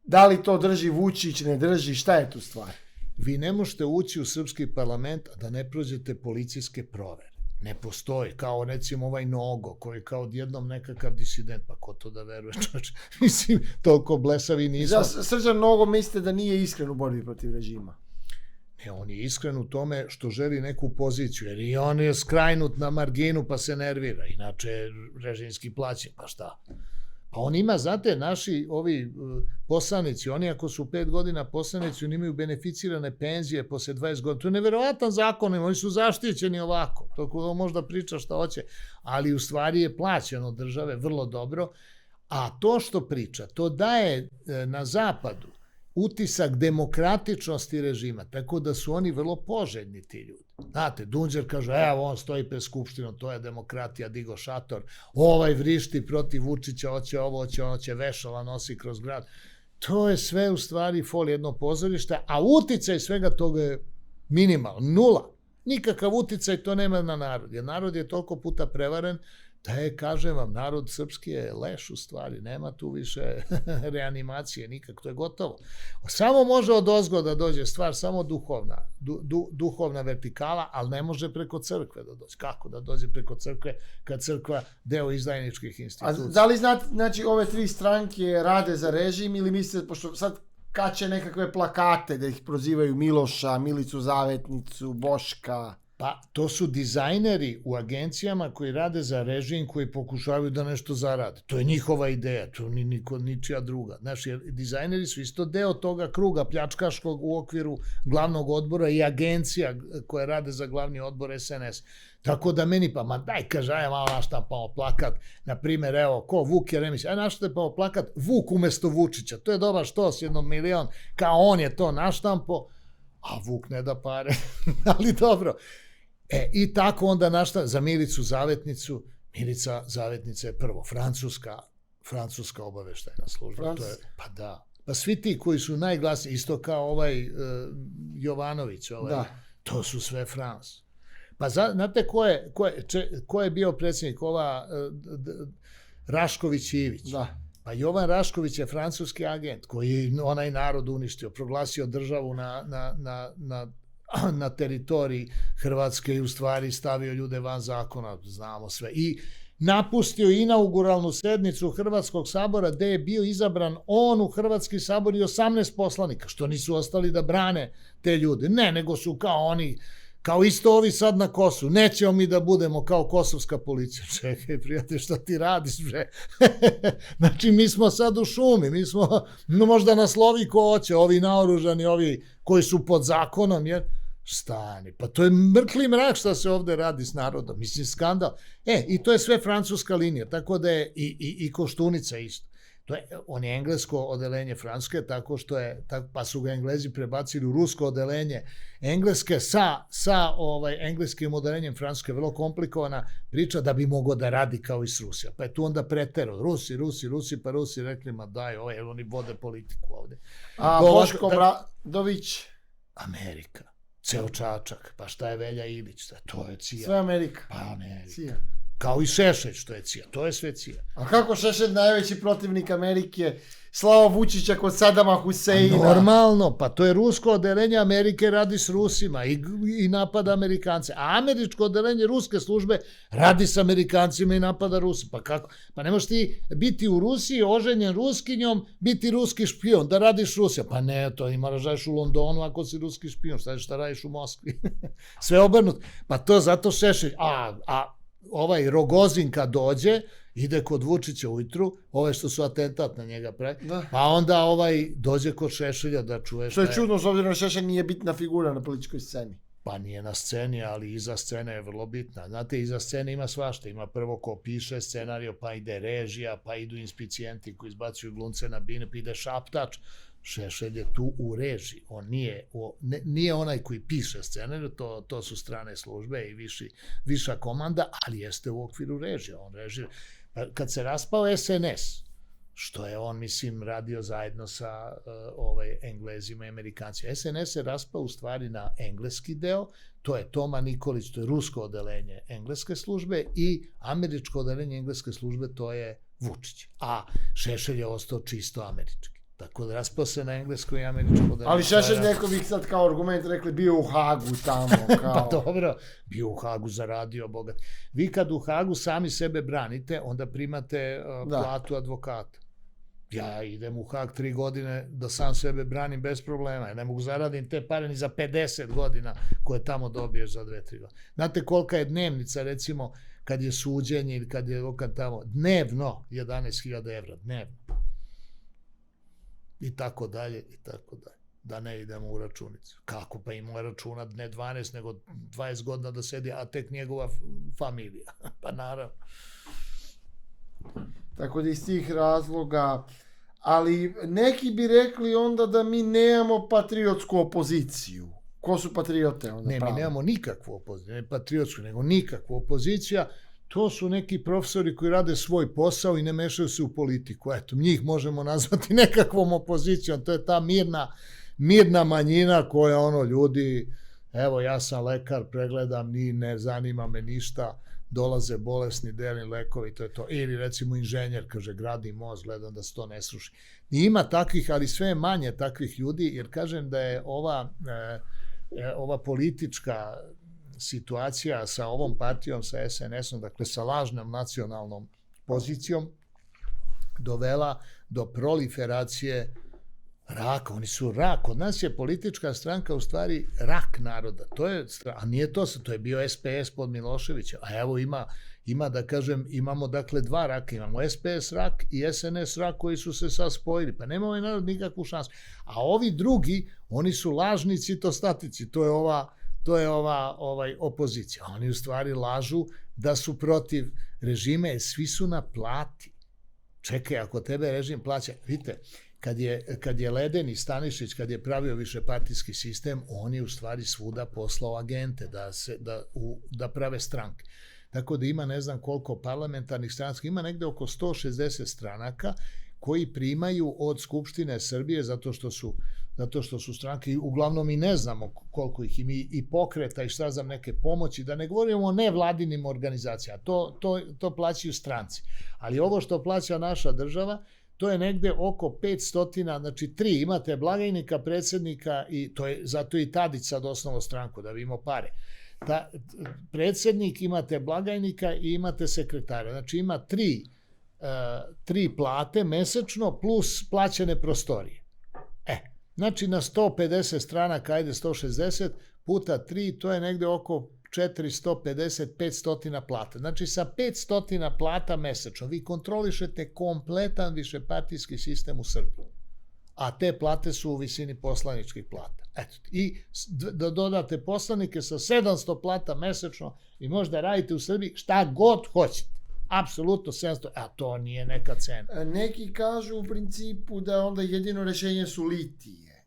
da li to drži Vučić, ne drži, šta je tu stvar?
Vi ne možete ući u srpski parlament, a da ne prođete policijske provere. Ne postoji, kao recimo ovaj Nogo, koji je kao odjednom nekakav disident, pa ko to da veruje, čoče, mislim, toliko blesavi nismo.
Srđan Nogo mislite da nije iskren u borbi protiv režima?
Ne, on je iskren u tome što želi neku poziciju, jer i on je skrajnut na marginu pa se nervira, inače je režimski plaćen, pa šta? Pa on ima, znate, naši ovi poslanici, oni ako su 5 godina poslanici, oni imaju beneficirane penzije posle 20 godina. To je neverovatan zakon, oni su zaštićeni ovako. To možda priča šta hoće, ali u stvari je plaćeno od države vrlo dobro. A to što priča, to daje na zapadu utisak demokratičnosti režima, tako da su oni vrlo poželjni ti ljudi. Znate, Dunđer kaže, evo on stoji pred skupštinom, to je demokratija, digo šator, ovaj vrišti protiv Vučića, hoće vešala, nosi kroz grad. To je sve u stvari jedno pozorište, a uticaj svega toga je minimal, 0. Nikakav uticaj to nema na narod, jer narod je toliko puta prevaren, da je, kažem vam, narod srpski je leš u stvari, nema tu više reanimacije, nikak, to je gotovo. Samo može od ozgo da dođe stvar, samo duhovna vertikala, ali ne može preko crkve da dođe. Kako da dođe preko crkve, kad crkva deo izdajničkih institucija?
A da li znači ove 3 stranke rade za režim ili mislite, pošto sad kače nekakve plakate da ih prozivaju Miloša, Milicu Zavetnicu, Boška.
Pa to su dizajneri u agencijama koji rade za režim, koji pokušavaju da nešto zarade. To je njihova ideja, to ničija druga. Znaš, jer dizajneri su isto deo toga kruga pljačkaškog u okviru glavnog odbora i agencija koje rade za glavni odbor SNS. Tako da meni pa, ma daj kaže, aj malo naštampamo plakat, na primjer, evo, ko Vuk Jeremić, aj naštampamo plakat Vuk umesto Vučića, to je dobar štos, 1 milion, kao on je to naštampo, a Vuk ne da pare, ali dobro. I tako onda za Milicu Zavetnicu, Milica Zavetnica je prvo, francuska obaveštajna služba. To je, pa da, pa svi ti koji su najglasniji, isto kao ovaj Jovanović, to su sve Frans. Pa znate ko je bio predsjednik, ova Rašković Ivić?
Da.
Pa Jovan Rašković je francuski agent koji je onaj narod uništio, proglasio državu na teritoriji Hrvatske i u stvari stavio ljude van zakona, znamo sve. I napustio inauguralnu sednicu Hrvatskog sabora gde je bio izabran on u Hrvatski sabor i 18 poslanika, što nisu ostali da brane te ljude. Ne, nego su kao oni, kao isto ovi sad na Kosovu. Nećemo mi da budemo kao kosovska policija. Čekaj, prijatelj, šta ti radiš, bre? Znači, mi smo sad u šumi, mi smo, možda nas lovi ko hoće, ovi naoružani, ovi koji su pod zakonom, jer stani, pa to je mrkli mrak šta se ovde radi s narodom, mislim, skandal. I to je sve francuska linija, tako da je i Koštunica isto. On je englesko odelenje Francuske, tako što je, pa su ga Englezi prebacili u rusko odelenje Engleske sa engleskim odelenjem Francuske, vrlo komplikovana priča da bi mogao da radi kao i s Rusija. Pa je tu onda preterao, Rusi, pa Rusi rekli, ma daj, oni vode politiku ovde.
A Boško Bradović?
Amerika. Ceo Čačak, pa šta je Velja Ilić, to je CIA.
Sve Amerika.
Pa Amerika. Kao i Šešelj, što je CIA, to je sve CIA.
A kako Šešelj, najveći protivnik Amerike, slao Vučića kod Sadama Huseina?
Normalno, pa to je rusko odelenje Amerike, radi s Rusima i napada Amerikance. A američko odelenje ruske službe radi s Amerikancima i napada Rusi. Pa kako? Pa ne možeš ti biti u Rusiji, oženjen Ruskinjom, biti ruski špion, da radiš Rusija. Pa ne, to moraš radiš u Londonu ako si ruski špion, šta radiš u Moskvi? Sve obrnuto. Pa to zato Šešelj. Ovaj Rogozin kad dođe, ide kod Vučića ujutru, što su atentat na njega pravi, pa onda dođe kod Šešelja da čuje
što je čudno, s obzirom da Šešelj nije bitna figura na političkoj sceni.
Pa nije na sceni, ali iza scene je vrlo bitna. Znate, iza scene ima svašta. Ima prvo ko piše scenariju, pa ide režija, pa idu inspicijenti koji izbacuju glumce na binu, pa ide šaptač. Šešelj je tu u režiji. On nije onaj koji piše scenariju, to su strane službe i viša komanda, ali jeste u okviru režija. On režira. Kad se raspao SNS, što je on, mislim, radio zajedno sa Englezima i Amerikancima. SNS se raspao u stvari na engleski deo, to je Toma Nikolić, to je rusko odelenje engleske službe i američko odelenje engleske službe, to je Vučić. A Šešelj je ostao čisto američki. Tako da raspao se na englesko i američko odelenje.
Ali Šešelj neko bih sad kao argument rekli bio u Hagu tamo.
Pa dobro, bio u Hagu, zaradio, bogat. Vi kad u Hagu sami sebe branite, onda primate platu advokata. Ja idem u Hag 3 godine da sam sebe branim bez problema. Ja ne mogu zaradim te pare ni za 50 godina koje tamo dobiješ za 2-3 godine. Znate kolika je dnevnica, recimo, kad je suđenje ili kad je advokat tamo? Dnevno 11.000 evra, dnevno. I tako dalje, i tako dalje. Da ne idemo u računicu. Kako pa ima računat ne 12, nego 20 godina da sedi, a tek njegova familija. Pa naravno.
Tako da iz tih razloga, ali neki bi rekli onda da mi nemamo patriotsku opoziciju. Ko su patriote onda?
Ne, mi nemamo nikakvu opoziciju, ne patriotsku, nego nikakvu opoziciju. To su neki profesori koji rade svoj posao i ne mešaju se u politiku. Eto, njih možemo nazvati nekakvom opozicijom. To je ta mirna manjina koja ljudi, evo ja sam lekar, pregledam, ne zanima me ništa, dolaze bolesni, delim lekovi, to je to. Ili recimo inženjer, kaže, gradi most, gledam da se to ne sruši. Ima takvih, ali sve manje takvih ljudi, jer kažem da je ova politička situacija sa ovom partijom, sa SNS-om, dakle sa lažnom nacionalnom pozicijom, dovela do proliferacije Rak, oni su rak. Kod nas je politička stranka u stvari rak naroda. A nije to je bio SPS pod Miloševića. A evo ima da kažem, imamo dakle dva raka. Imamo SPS rak i SNS rak koji su se sad spojili. Pa nema ovaj narod nikakvu šansu. A ovi drugi, oni su lažni citostatici. To je ova opozicija. Oni u stvari lažu da su protiv režima, jer svi su na plati. Čekaj, ako tebe režim plaća, vidite, kad je Ledeni Stanišić, kad je pravio višepartijski sistem, on je u stvari svuda poslao agente da prave stranke. Tako da ima ne znam koliko parlamentarnih stranaka, ima negde oko 160 stranaka koji primaju od Skupštine Srbije zato što su stranke, uglavnom i ne znamo koliko ih ima, i pokreta i šta znam neke pomoći, da ne govorimo o nevladinim organizacijama, to plaćaju stranci. Ali ovo što plaća naša država, to je negde oko 500, znači 3, imate blagajnika, predsjednika, i zato i Tadić sad osnovo stranku, da bi imao pare. Predsjednik, imate blagajnika i imate sekretara, znači ima 3 plate mesečno plus plaćene prostorije. Znači na 150 stranaka, ajde 160 puta 3, to je negde oko 450-500 plata. Znači sa 500 plata mesečno vi kontrolišete kompletan višepartijski sistem u Srbiji. A te plate su u visini poslaničkih plata. Eto, i da dodate poslanike sa 700 plata mesečno i možda radite u Srbiji šta god hoćete. Apsolutno 700, a to nije neka cena.
Neki kažu u principu da onda jedino rešenje su litije.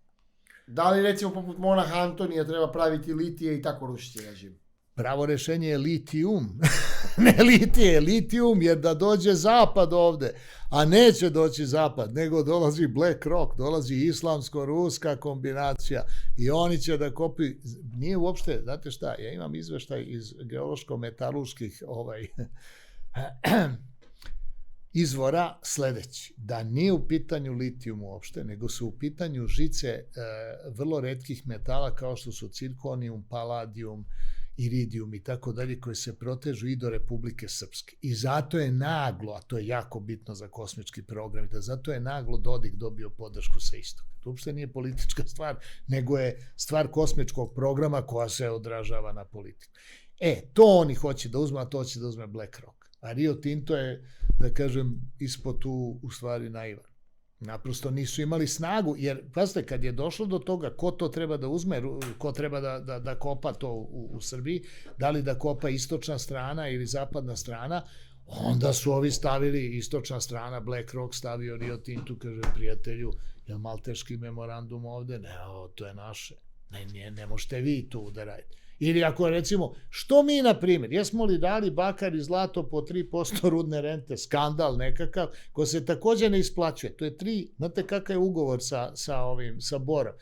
Da li recimo poput monaha Antonija treba praviti litije i tako rušiti režim?
Pravo rešenje je litijum. Ne litije, litijum, jer da dođe zapad ovde, a neće doći zapad, nego dolazi BlackRock, dolazi islamsko-ruska kombinacija i oni će da kopiju. Nije uopšte, znate šta, ja imam izveštaj iz geološko-metalurških izvora sledeći, da nije u pitanju litijum uopšte, nego su u pitanju žice vrlo retkih metala kao što su cirkonijum, paladijum, iridijum i tako dalje, koje se protežu i do Republike Srpske. I zato je naglo, a to je jako bitno za kosmički program, zato je naglo Dodik dobio podršku sa istoka. To uopšte nije politička stvar, nego je stvar kosmičkog programa koja se odražava na politiku. To oni hoće da uzme, a to će da uzme BlackRock. A Rio Tinto je, da kažem, ispod tu u stvari naivan. Naprosto nisu imali snagu, jer, pazite, kad je došlo do toga ko to treba da uzme, ko treba da kopa to u Srbiji, da li da kopa istočna strana ili zapadna strana, onda su ovi stavili istočna strana, BlackRock stavio Rio Tinto, kaže, prijatelju, je malteški memorandum ovde? Ne, to je naše. Ne možete vi tu da radite. Ili ako recimo, što mi na primjer, jesmo li dali bakar i zlato po 3% rudne rente, skandal nekakav, ko se takođe ne isplaćuje. To je 3, znate kakav je ugovor sa Borom.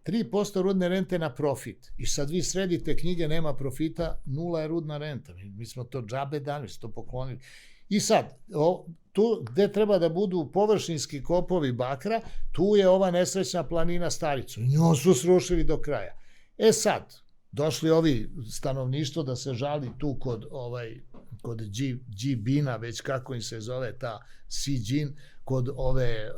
3% rudne rente na profit. I sad vi sredite knjige, nema profita, 0 je rudna renta. Mi smo to džabe dali, mi smo to poklonili. I sad, tu gde treba da budu površinski kopovi bakra, tu je ova nesrećna planina Staricu. Nju su srušili do kraja. Sad, došli ovi stanovništvo da se žali tu kod G-Bina, već kako im se zove ta Xi-Jin, kod ove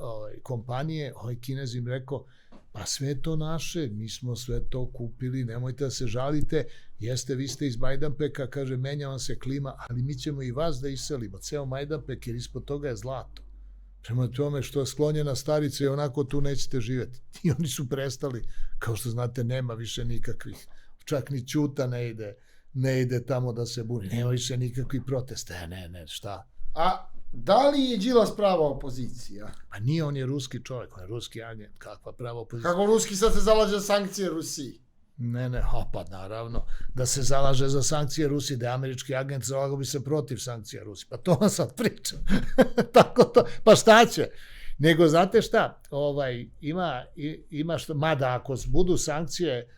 kompanije, Kinez im rekao, pa sve to naše, mi smo sve to kupili, nemojte da se žalite, vi ste iz Majdanpeka, kaže, menja vam se klima, ali mi ćemo i vas da iselimo, ceo Majdanpek, jer ispod toga je zlato. Prema tome što je sklonjena Starica i onako tu nećete živjeti. I oni su prestali, kao što znate, nema više nikakvih, čak ni Ćuta ne ide tamo da se buni, nema više nikakvih protesta, ne, šta?
A da li je Đilas prava opozicija?
Pa nije, on je ruski čovjek, on je ruski agent, kakva prava opozicija?
Kako ruski sad se zalaže za sankcije Rusiji?
Ne, pa naravno, da se zalaže za sankcije Rusiji, da je američki agent, zalagao bi se protiv sankcija Rusiji, pa to vam sad pričam. Tako to, pa šta će? Nego, znate šta, ima što, mada ako budu sankcije,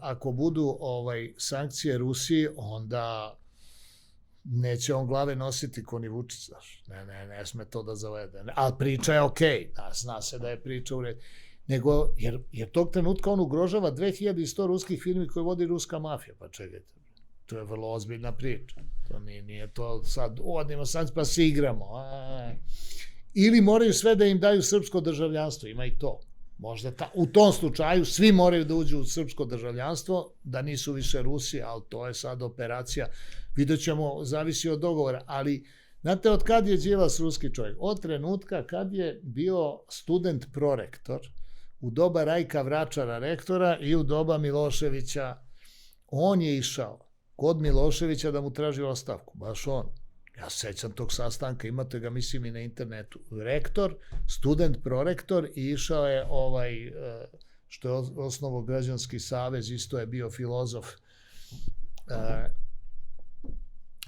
ako budu sankcije Rusiji, onda neće on glave nositi ko ni Vučić, znaš. Ne sme to da zavede. Ali priča je okej, zna se da je priča u redu. Nego, jer tog trenutka on ugrožava 2100 ruskih firmi koje vodi ruska mafija. Pa čekajte, to je vrlo ozbiljna priča. To nije to sad, uvodimo sankcije pa se igramo. Ili moraju sve da im daju srpsko državljanstvo, ima i to. Možda u tom slučaju svi moraju da uđu u srpsko državljanstvo, da nisu više Rusi, ali to je sad operacija. Vidjet ćemo, zavisi od dogovora. Ali, znate, od kad je Đilas ruski čovjek? Od trenutka kad je bio student prorektor, u doba Rajka Vračara rektora i u doba Miloševića, on je išao kod Miloševića da mu traži ostavku, baš on. Ja se sećam tog sastanka, imate ga, mislim, i na internetu. Rektor, student, prorektor i išao je što je osnovo Građanski savez, isto je bio filozof,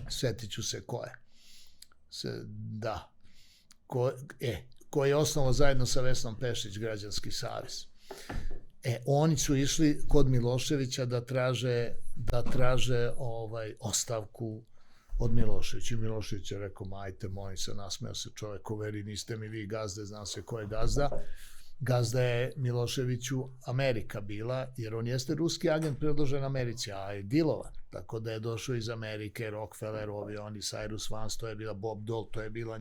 setit ću se ko je. Koji je osnovo zajedno sa Vesnom Pešić Građanski savez. Oni su išli kod Miloševića da traže ostavku od Miloševića. I Milošević je rekao, majte, molim se, nasmeo se čovek, veri, niste mi vi gazde, zna se ko je gazda. Gazda je Miloševiću Amerika bila, jer on jeste ruski agent predložen Americi, a je dilovan. Tako da je došao iz Amerike, Rockefeller, oni, Cyrus Vance, to je bila Bob Dole, to je bila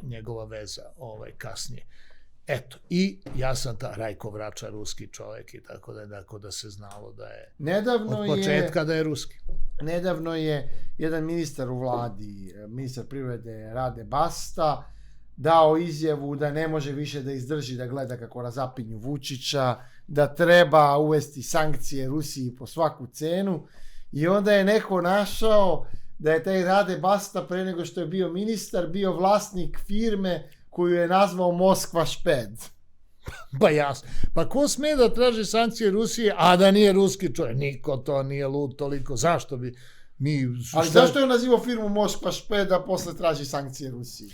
njegova veza kasnije. Eto, i ja sam Rajko Vračar, ruski čovek i tako da se znalo da je od početka da je ruski.
Nedavno je jedan ministar u vladi, ministar privrede Rade Basta, dao izjavu da ne može više da izdrži da gleda kako razapinju Vučića, da treba uvesti sankcije Rusiji po svaku cenu, i onda je neko našao da je taj Rade Basta pre nego što je bio ministar bio vlasnik firme koju je nazvao Moskva Šped.
Pa jasno. Pa ko sme da traži sankcije Rusije, a da nije ruski čovjek? Niko to nije lud toliko. Zašto bi mi...
Ali zašto je on nazivao firmu Moskva Šped, a posle traži sankcije Rusije?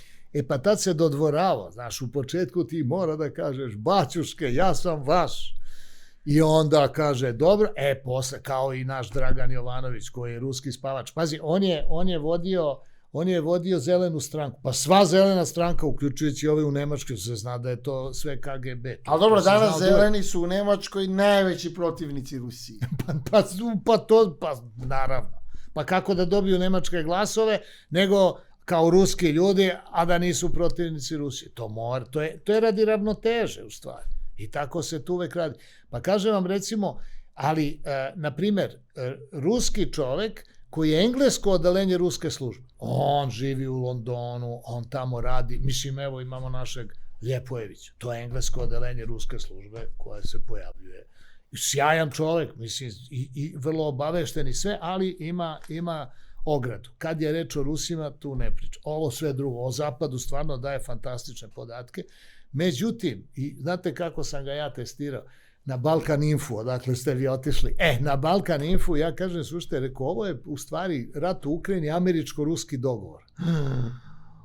Pa tad se dodvoravao. Znaš, u početku ti mora da kažeš, baćuške, ja sam vaš. I onda kaže, dobro, posle, kao i naš Dragan Jovanović, koji je ruski spavač. Pazi, on je vodio zelenu stranku. Pa sva zelena stranka, uključujući ove u Nemačkoj, se zna da je to sve KGB.
Ali dobro, danas zeleni su u Nemačkoj najveći protivnici Rusije.
Pa naravno. Pa kako da dobiju nemačke glasove, nego kao ruski ljudi, a da nisu protivnici Rusije. To je radi ravnoteže, u stvari. I tako se tu uvek radi. Pa kažem vam, recimo, ali, na primer, ruski čovek koji je englesko odeljenje ruske službe. On živi u Londonu, on tamo radi. Mislim, evo imamo našeg Ljepojevića. To je englesko odeljenje ruske službe koje se pojavljuje. Sjajan čovek, mislim, i vrlo obavešten i sve, ali ima ogradu. Kad je reč o Rusima, tu ne priča. Ovo sve drugo, o Zapadu stvarno daje fantastične podatke. Međutim, i znate kako sam ga ja testirao? Na Balkan Info, odakle ste vi otišli. Na Balkan Info, ja kažem, slušajte, rekao, ovo je u stvari rat u Ukrajini, američko-ruski dogovor.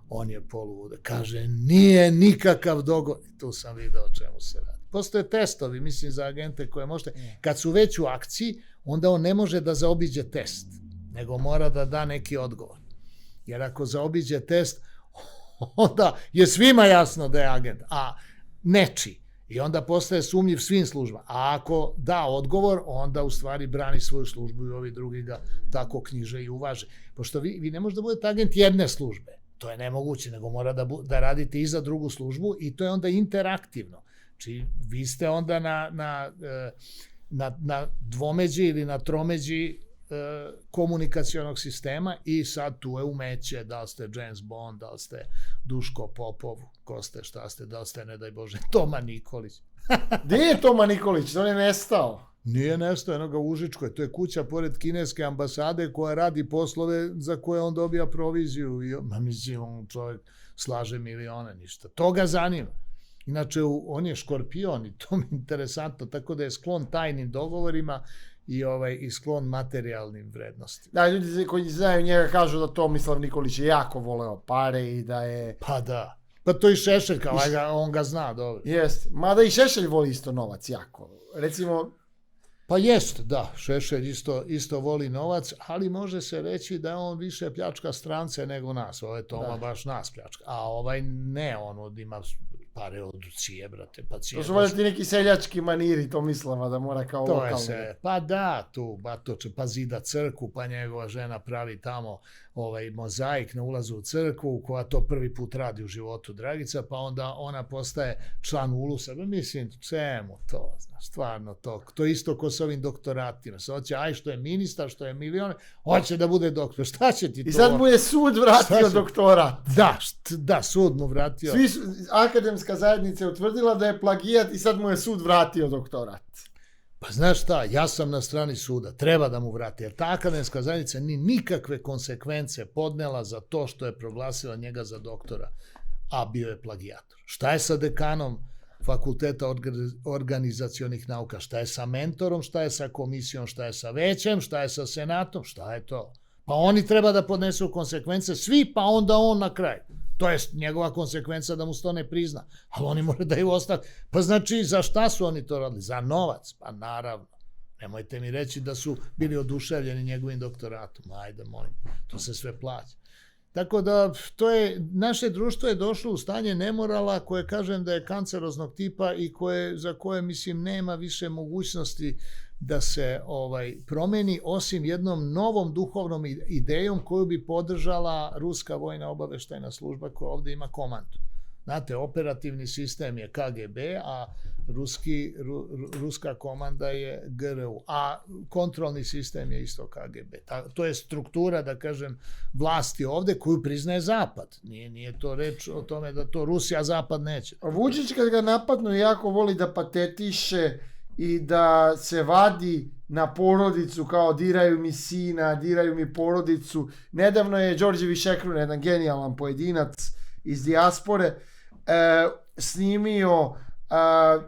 On je polude. Kaže, nije nikakav dogovor. I tu sam video o čemu se radi. Postoje testovi, mislim, za agente koje možete. Kad su već u akciji, onda on ne može da zaobiđe test, nego mora da da neki odgovor. Jer ako zaobiđe test, onda je svima jasno da je agent, a nečiji. I onda postaje sumnjiv svim službama. A ako da odgovor, onda u stvari brani svoju službu i ovi drugi ga tako knjiže i uvaže. Pošto vi ne možete da budete agent jedne službe. To je nemoguće, nego mora da radite i za drugu službu i to je onda interaktivno. Znači, vi ste onda na dvomeđi ili na tromeđi komunikacionog sistema i sad tu je umeće, da li ste James Bond, da li ste Duško Popov, ko ste, šta ste, da li ste, ne daj Bože, Toma Nikolić.
Gdje je Toma Nikolić? On je nestao.
Nije nestao, eno ga u Užičkoj. To je kuća pored kineske ambasade koja radi poslove za koje on dobija proviziju. Mislim, on čovjek slaže milione, ništa. To ga zanima. Inače, on je škorpion i to mi je interesantno, tako da je sklon tajnim dogovorima i sklon materijalnim vrednostima.
Da, ljudi koji znaju njega kažu da Tomislav Nikolić je jako voleo pare i da je...
Pa da. Pa to i Šešelj, on ga zna dobro.
Jeste. Mada i Šešelj voli isto novac jako. Recimo...
Pa jest, da. Šešelj isto voli novac, ali može se reći da on više pljačka strance nego nas. Ovo je Toma baš nas pljačka. A ne, on ima pare od Cije, brate, pa Cija...
To su valjda ti neki seljački maniri, to mislama da mora kao lokalno.
To je sve, pa da, tu Batoče, pa zida crkvu, pa njegova žena pravi tamo mozaik na ulazu u crkvu, koja to prvi put radi u životu, Dragica, pa onda ona postaje član Ulusa. Mislim, čemu to, znaš, stvarno to. To isto ko s ovim doktoratima. Se hoće, što je ministar, što je milione, hoće da bude doktor. Šta će ti to?
I sad mu je sud vratio doktorat.
Da, sud mu vratio.
Akademska zajednica je utvrdila da je plagijat i sad mu je sud vratio doktorat.
Pa znaš šta, ja sam na strani suda, treba da mu vrati, jer ta akademska zajednica ni nikakve konsekvence podnela za to što je proglasila njega za doktora, a bio je plagijator. Šta je sa dekanom Fakulteta organizacionih nauka, šta je sa mentorom, šta je sa komisijom, šta je sa većem, šta je sa senatom, šta je to? Pa oni treba da podnesu konsekvence, svi, pa onda on na kraju. To je njegova konsekvenca da mu se to ne prizna. Ali oni moraju da ju ostati. Pa znači, za šta su oni to radili? Za novac? Pa naravno. Nemojte mi reći da su bili oduševljeni njegovim doktoratom. Ajde, molim, to se sve plaća. Tako da, naše društvo je došlo u stanje nemorala koje kažem da je kanceroznog tipa i za koje, mislim, nema više mogućnosti da se promeni, osim jednom novom duhovnom idejom koju bi podržala Ruska vojna obaveštajna služba koja ovde ima komandu. Znate, operativni sistem je KGB, a ruska komanda je GRU, a kontrolni sistem je isto KGB. To je struktura, da kažem, vlasti ovde koju priznaje Zapad. Nije to reč o tome da to Rusija, Zapad neće.
Vučić kad ga napadnu jako voli da patetiše i da se vadi na porodicu, kao diraju mi sina, diraju mi porodicu. Nedavno je Đorđe Višekrun, jedan genijalan pojedinac iz dijaspore, snimio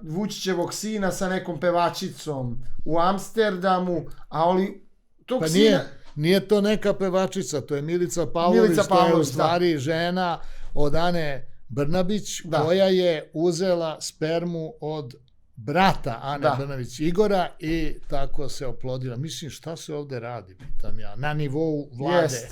Vučićevog sina sa nekom pevačicom u Amsterdamu, a oli tog sina...
Nije to neka pevačica, to je Milica Pavlović, to je u stvari žena od Ane Brnabić, koja je uzela spermu od brata Ane Brnabić Igora i tako se oplodila. Mislim, šta se ovde radi, pitam ja, na nivou vlade.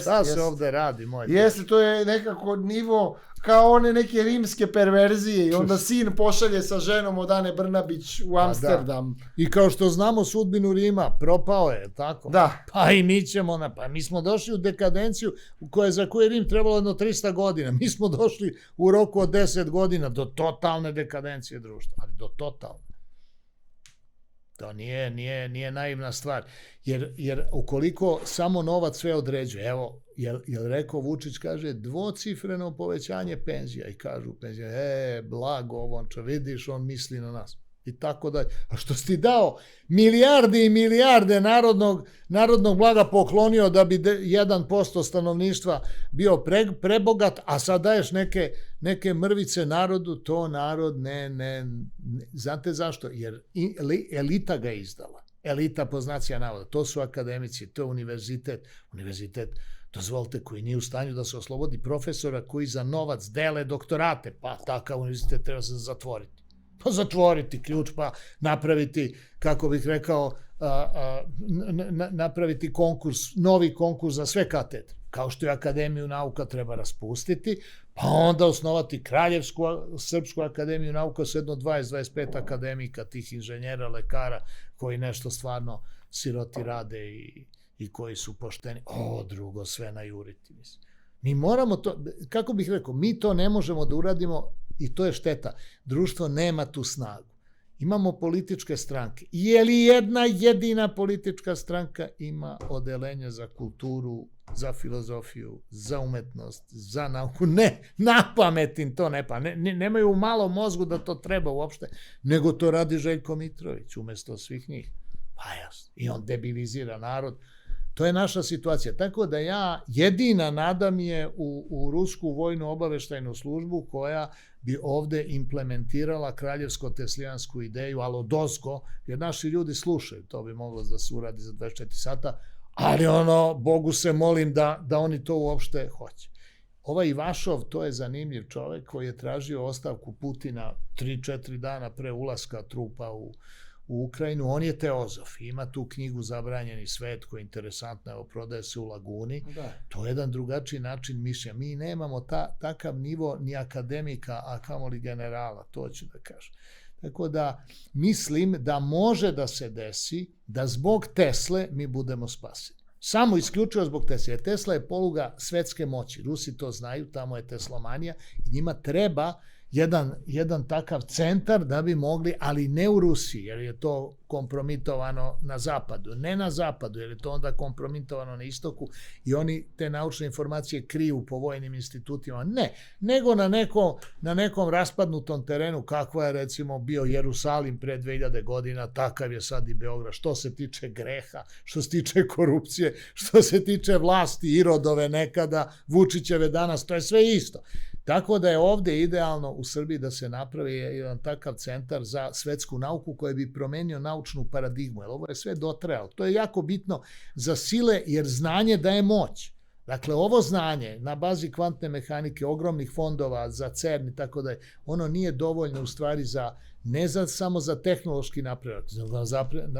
Šta se ovde radi, moj prijatelj?
Jeste, to je nekako nivo kao one neke rimske perverzije i onda sin pošalje sa ženom od Ane Brnabić u Amsterdam.
I kao što znamo sudbinu Rima, propao je, tako?
Da.
Pa i mi ćemo, pa mi smo došli u dekadenciju za koju je Rim trebalo jedno 300 godina. Mi smo došli u roku od 10 godina do totalne dekadencije društva, ali do totalne. To nije naivna stvar, jer ukoliko samo novac sve određuje, evo, jel rekao Vučić, kaže, dvocifreno povećanje penzija i kažu penzija, blago ovonča, vidiš, on misli na nas. I tako dalje. A što si ti dao milijarde i milijarde narodnog blaga poklonio da bi 1% stanovništva bio prebogat, a sad daješ neke mrvice narodu, to narod ne. Znate zašto? Jer elita ga je izdala. Elita po znacija navoda. To su akademici, to je univerzitet, dozvolite, koji nije u stanju da se oslobodi profesora koji za novac dele doktorate, pa takav univerzitet treba se zatvoriti. Pa zatvoriti ključ, pa napraviti, kako bih rekao, napraviti novi konkurs za sve katedre. Kao što je Akademiju nauka treba raspustiti, pa onda osnovati Kraljevsku Srpsku akademiju nauka s jedno 20-25 akademika, tih inženjera, lekara, koji nešto stvarno siroti rade i koji su pošteni. Drugo, sve najuriti, mislim. Mi moramo to, kako bih rekao, mi to ne možemo da uradimo i to je šteta. Društvo nema tu snagu. Imamo političke stranke. Je li jedna jedina politička stranka ima odeljenje za kulturu, za filozofiju, za umetnost, za nauku? Ne, na pamet im to ne pa. Nemaju u malom mozgu da to treba uopšte, nego to radi Željko Mitrović umesto svih njih. Pa jasno. I on debilizira narod. To je naša situacija. Tako da ja jedina nadam je u Rusku vojnu obaveštajnu službu koja bi ovde implementirala kraljevsko-teslijansku ideju, ali odozgo, jer naši ljudi slušaju, to bi moglo da se uradi za 24 sata, ali Bogu se molim da oni to uopšte hoće. Ovaj Ivašov, to je zanimljiv čovek koji je tražio ostavku Putina 3-4 dana pre ulaska trupa u Ukrajinu, on je teozof. Ima tu knjigu Zabranjeni svet koja je interesantna, evo prodaje se u Laguni.
Da.
To je jedan drugačiji način mišljenja. Mi nemamo takav nivo ni akademika, a kamoli generala, to ću da kažem. Tako da mislim da može da se desi da zbog Tesle mi budemo spaseni. Samo isključivo zbog Tesle. Tesla je poluga svetske moći. Rusi to znaju, tamo je teslomanija i njima treba jedan takav centar da bi mogli, ali ne u Rusiji, jer je to kompromitovano na zapadu. Ne na zapadu, jer je to onda kompromitovano na istoku i oni te naučne informacije kriju po vojnim institutima. Ne, nego na nekom raspadnutom terenu, kakva je recimo bio Jerusalim pre 2000 godina, takav je sad i Beograd, što se tiče greha, što se tiče korupcije, što se tiče vlasti Irodove nekada, Vučićeve danas, to je sve isto. Tako da je ovde idealno u Srbiji da se napravi jedan takav centar za svetsku nauku koji bi promenio naučnu paradigmu, jer ovo je sve dotrajalo. To je jako bitno za sile, jer znanje daje moć. Dakle, ovo znanje na bazi kvantne mehanike, ogromnih fondova za CERN i tako da je, ono nije dovoljno u stvari ne samo za tehnološki napredak,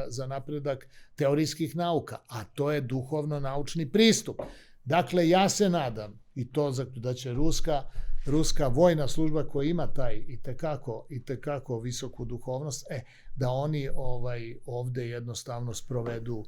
za napredak teorijskih nauka, a to je duhovno-naučni pristup. Dakle, ja se nadam, i to da će ruska vojna služba koja ima taj i tekako visoku duhovnost, da oni ovde jednostavno sprovedu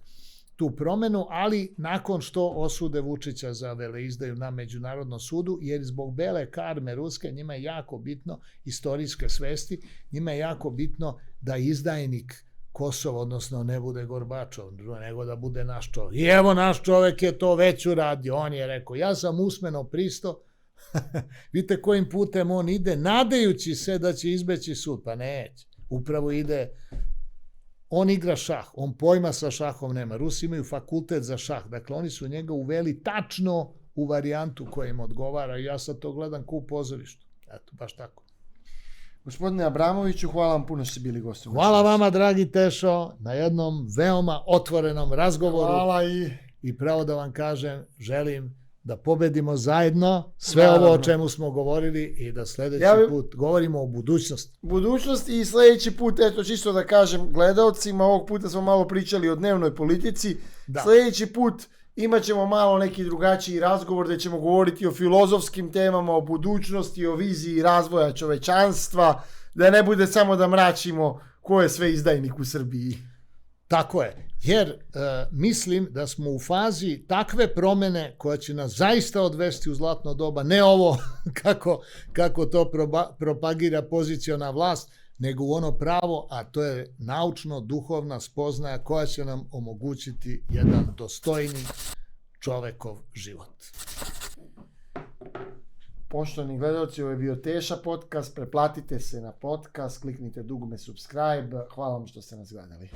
tu promenu, ali nakon što osude Vučića za veleizdaju na Međunarodnom sudu, jer zbog bele karme ruske njima je jako bitno, istorijske svesti, njima je jako bitno da izdajnik Kosovo, odnosno ne bude Gorbačov, nego da bude naš čovjek. I evo naš čovjek je to već uradio, on je rekao, ja sam usmeno pristao, vidite kojim putem on ide, nadajući se da će izbeći sud, pa neće. Upravo ide, on igra šah, on pojma sa šahom nema. Rusi imaju fakultet za šah, dakle oni su njega uveli tačno u varijantu koja im odgovara i ja sad to gledam kao u pozorištu. Eto, baš tako.
Gospodine Abramoviću, hvala vam puno što ste bili gosti.
Hvala vama, dragi Tešo, na jednom veoma otvorenom razgovoru.
Hvala
i pravo da vam kažem, želim da pobedimo zajedno sve ovo o čemu smo govorili i da sledeći put govorimo o budućnosti.
Budućnosti i sledeći put, eto čisto da kažem gledalcima, ovog puta smo malo pričali o dnevnoj politici, sledeći put imat ćemo malo neki drugačiji razgovor gde ćemo govoriti o filozofskim temama, o budućnosti, o viziji razvoja čovečanstva, da ne bude samo da mračimo ko je sve izdajnik u Srbiji.
Tako je, jer mislim da smo u fazi takve promene koja će nas zaista odvesti u zlatno doba, ne ovo kako to propagira poziciona vlast, nego u ono pravo, a to je naučno-duhovna spoznaja koja će nam omogućiti jedan dostojni čovekov život.
Poštovani gledalci, ovo je bio Teša podcast, preplatite se na podcast, kliknite dugme subscribe, hvala vam što ste nas gledali.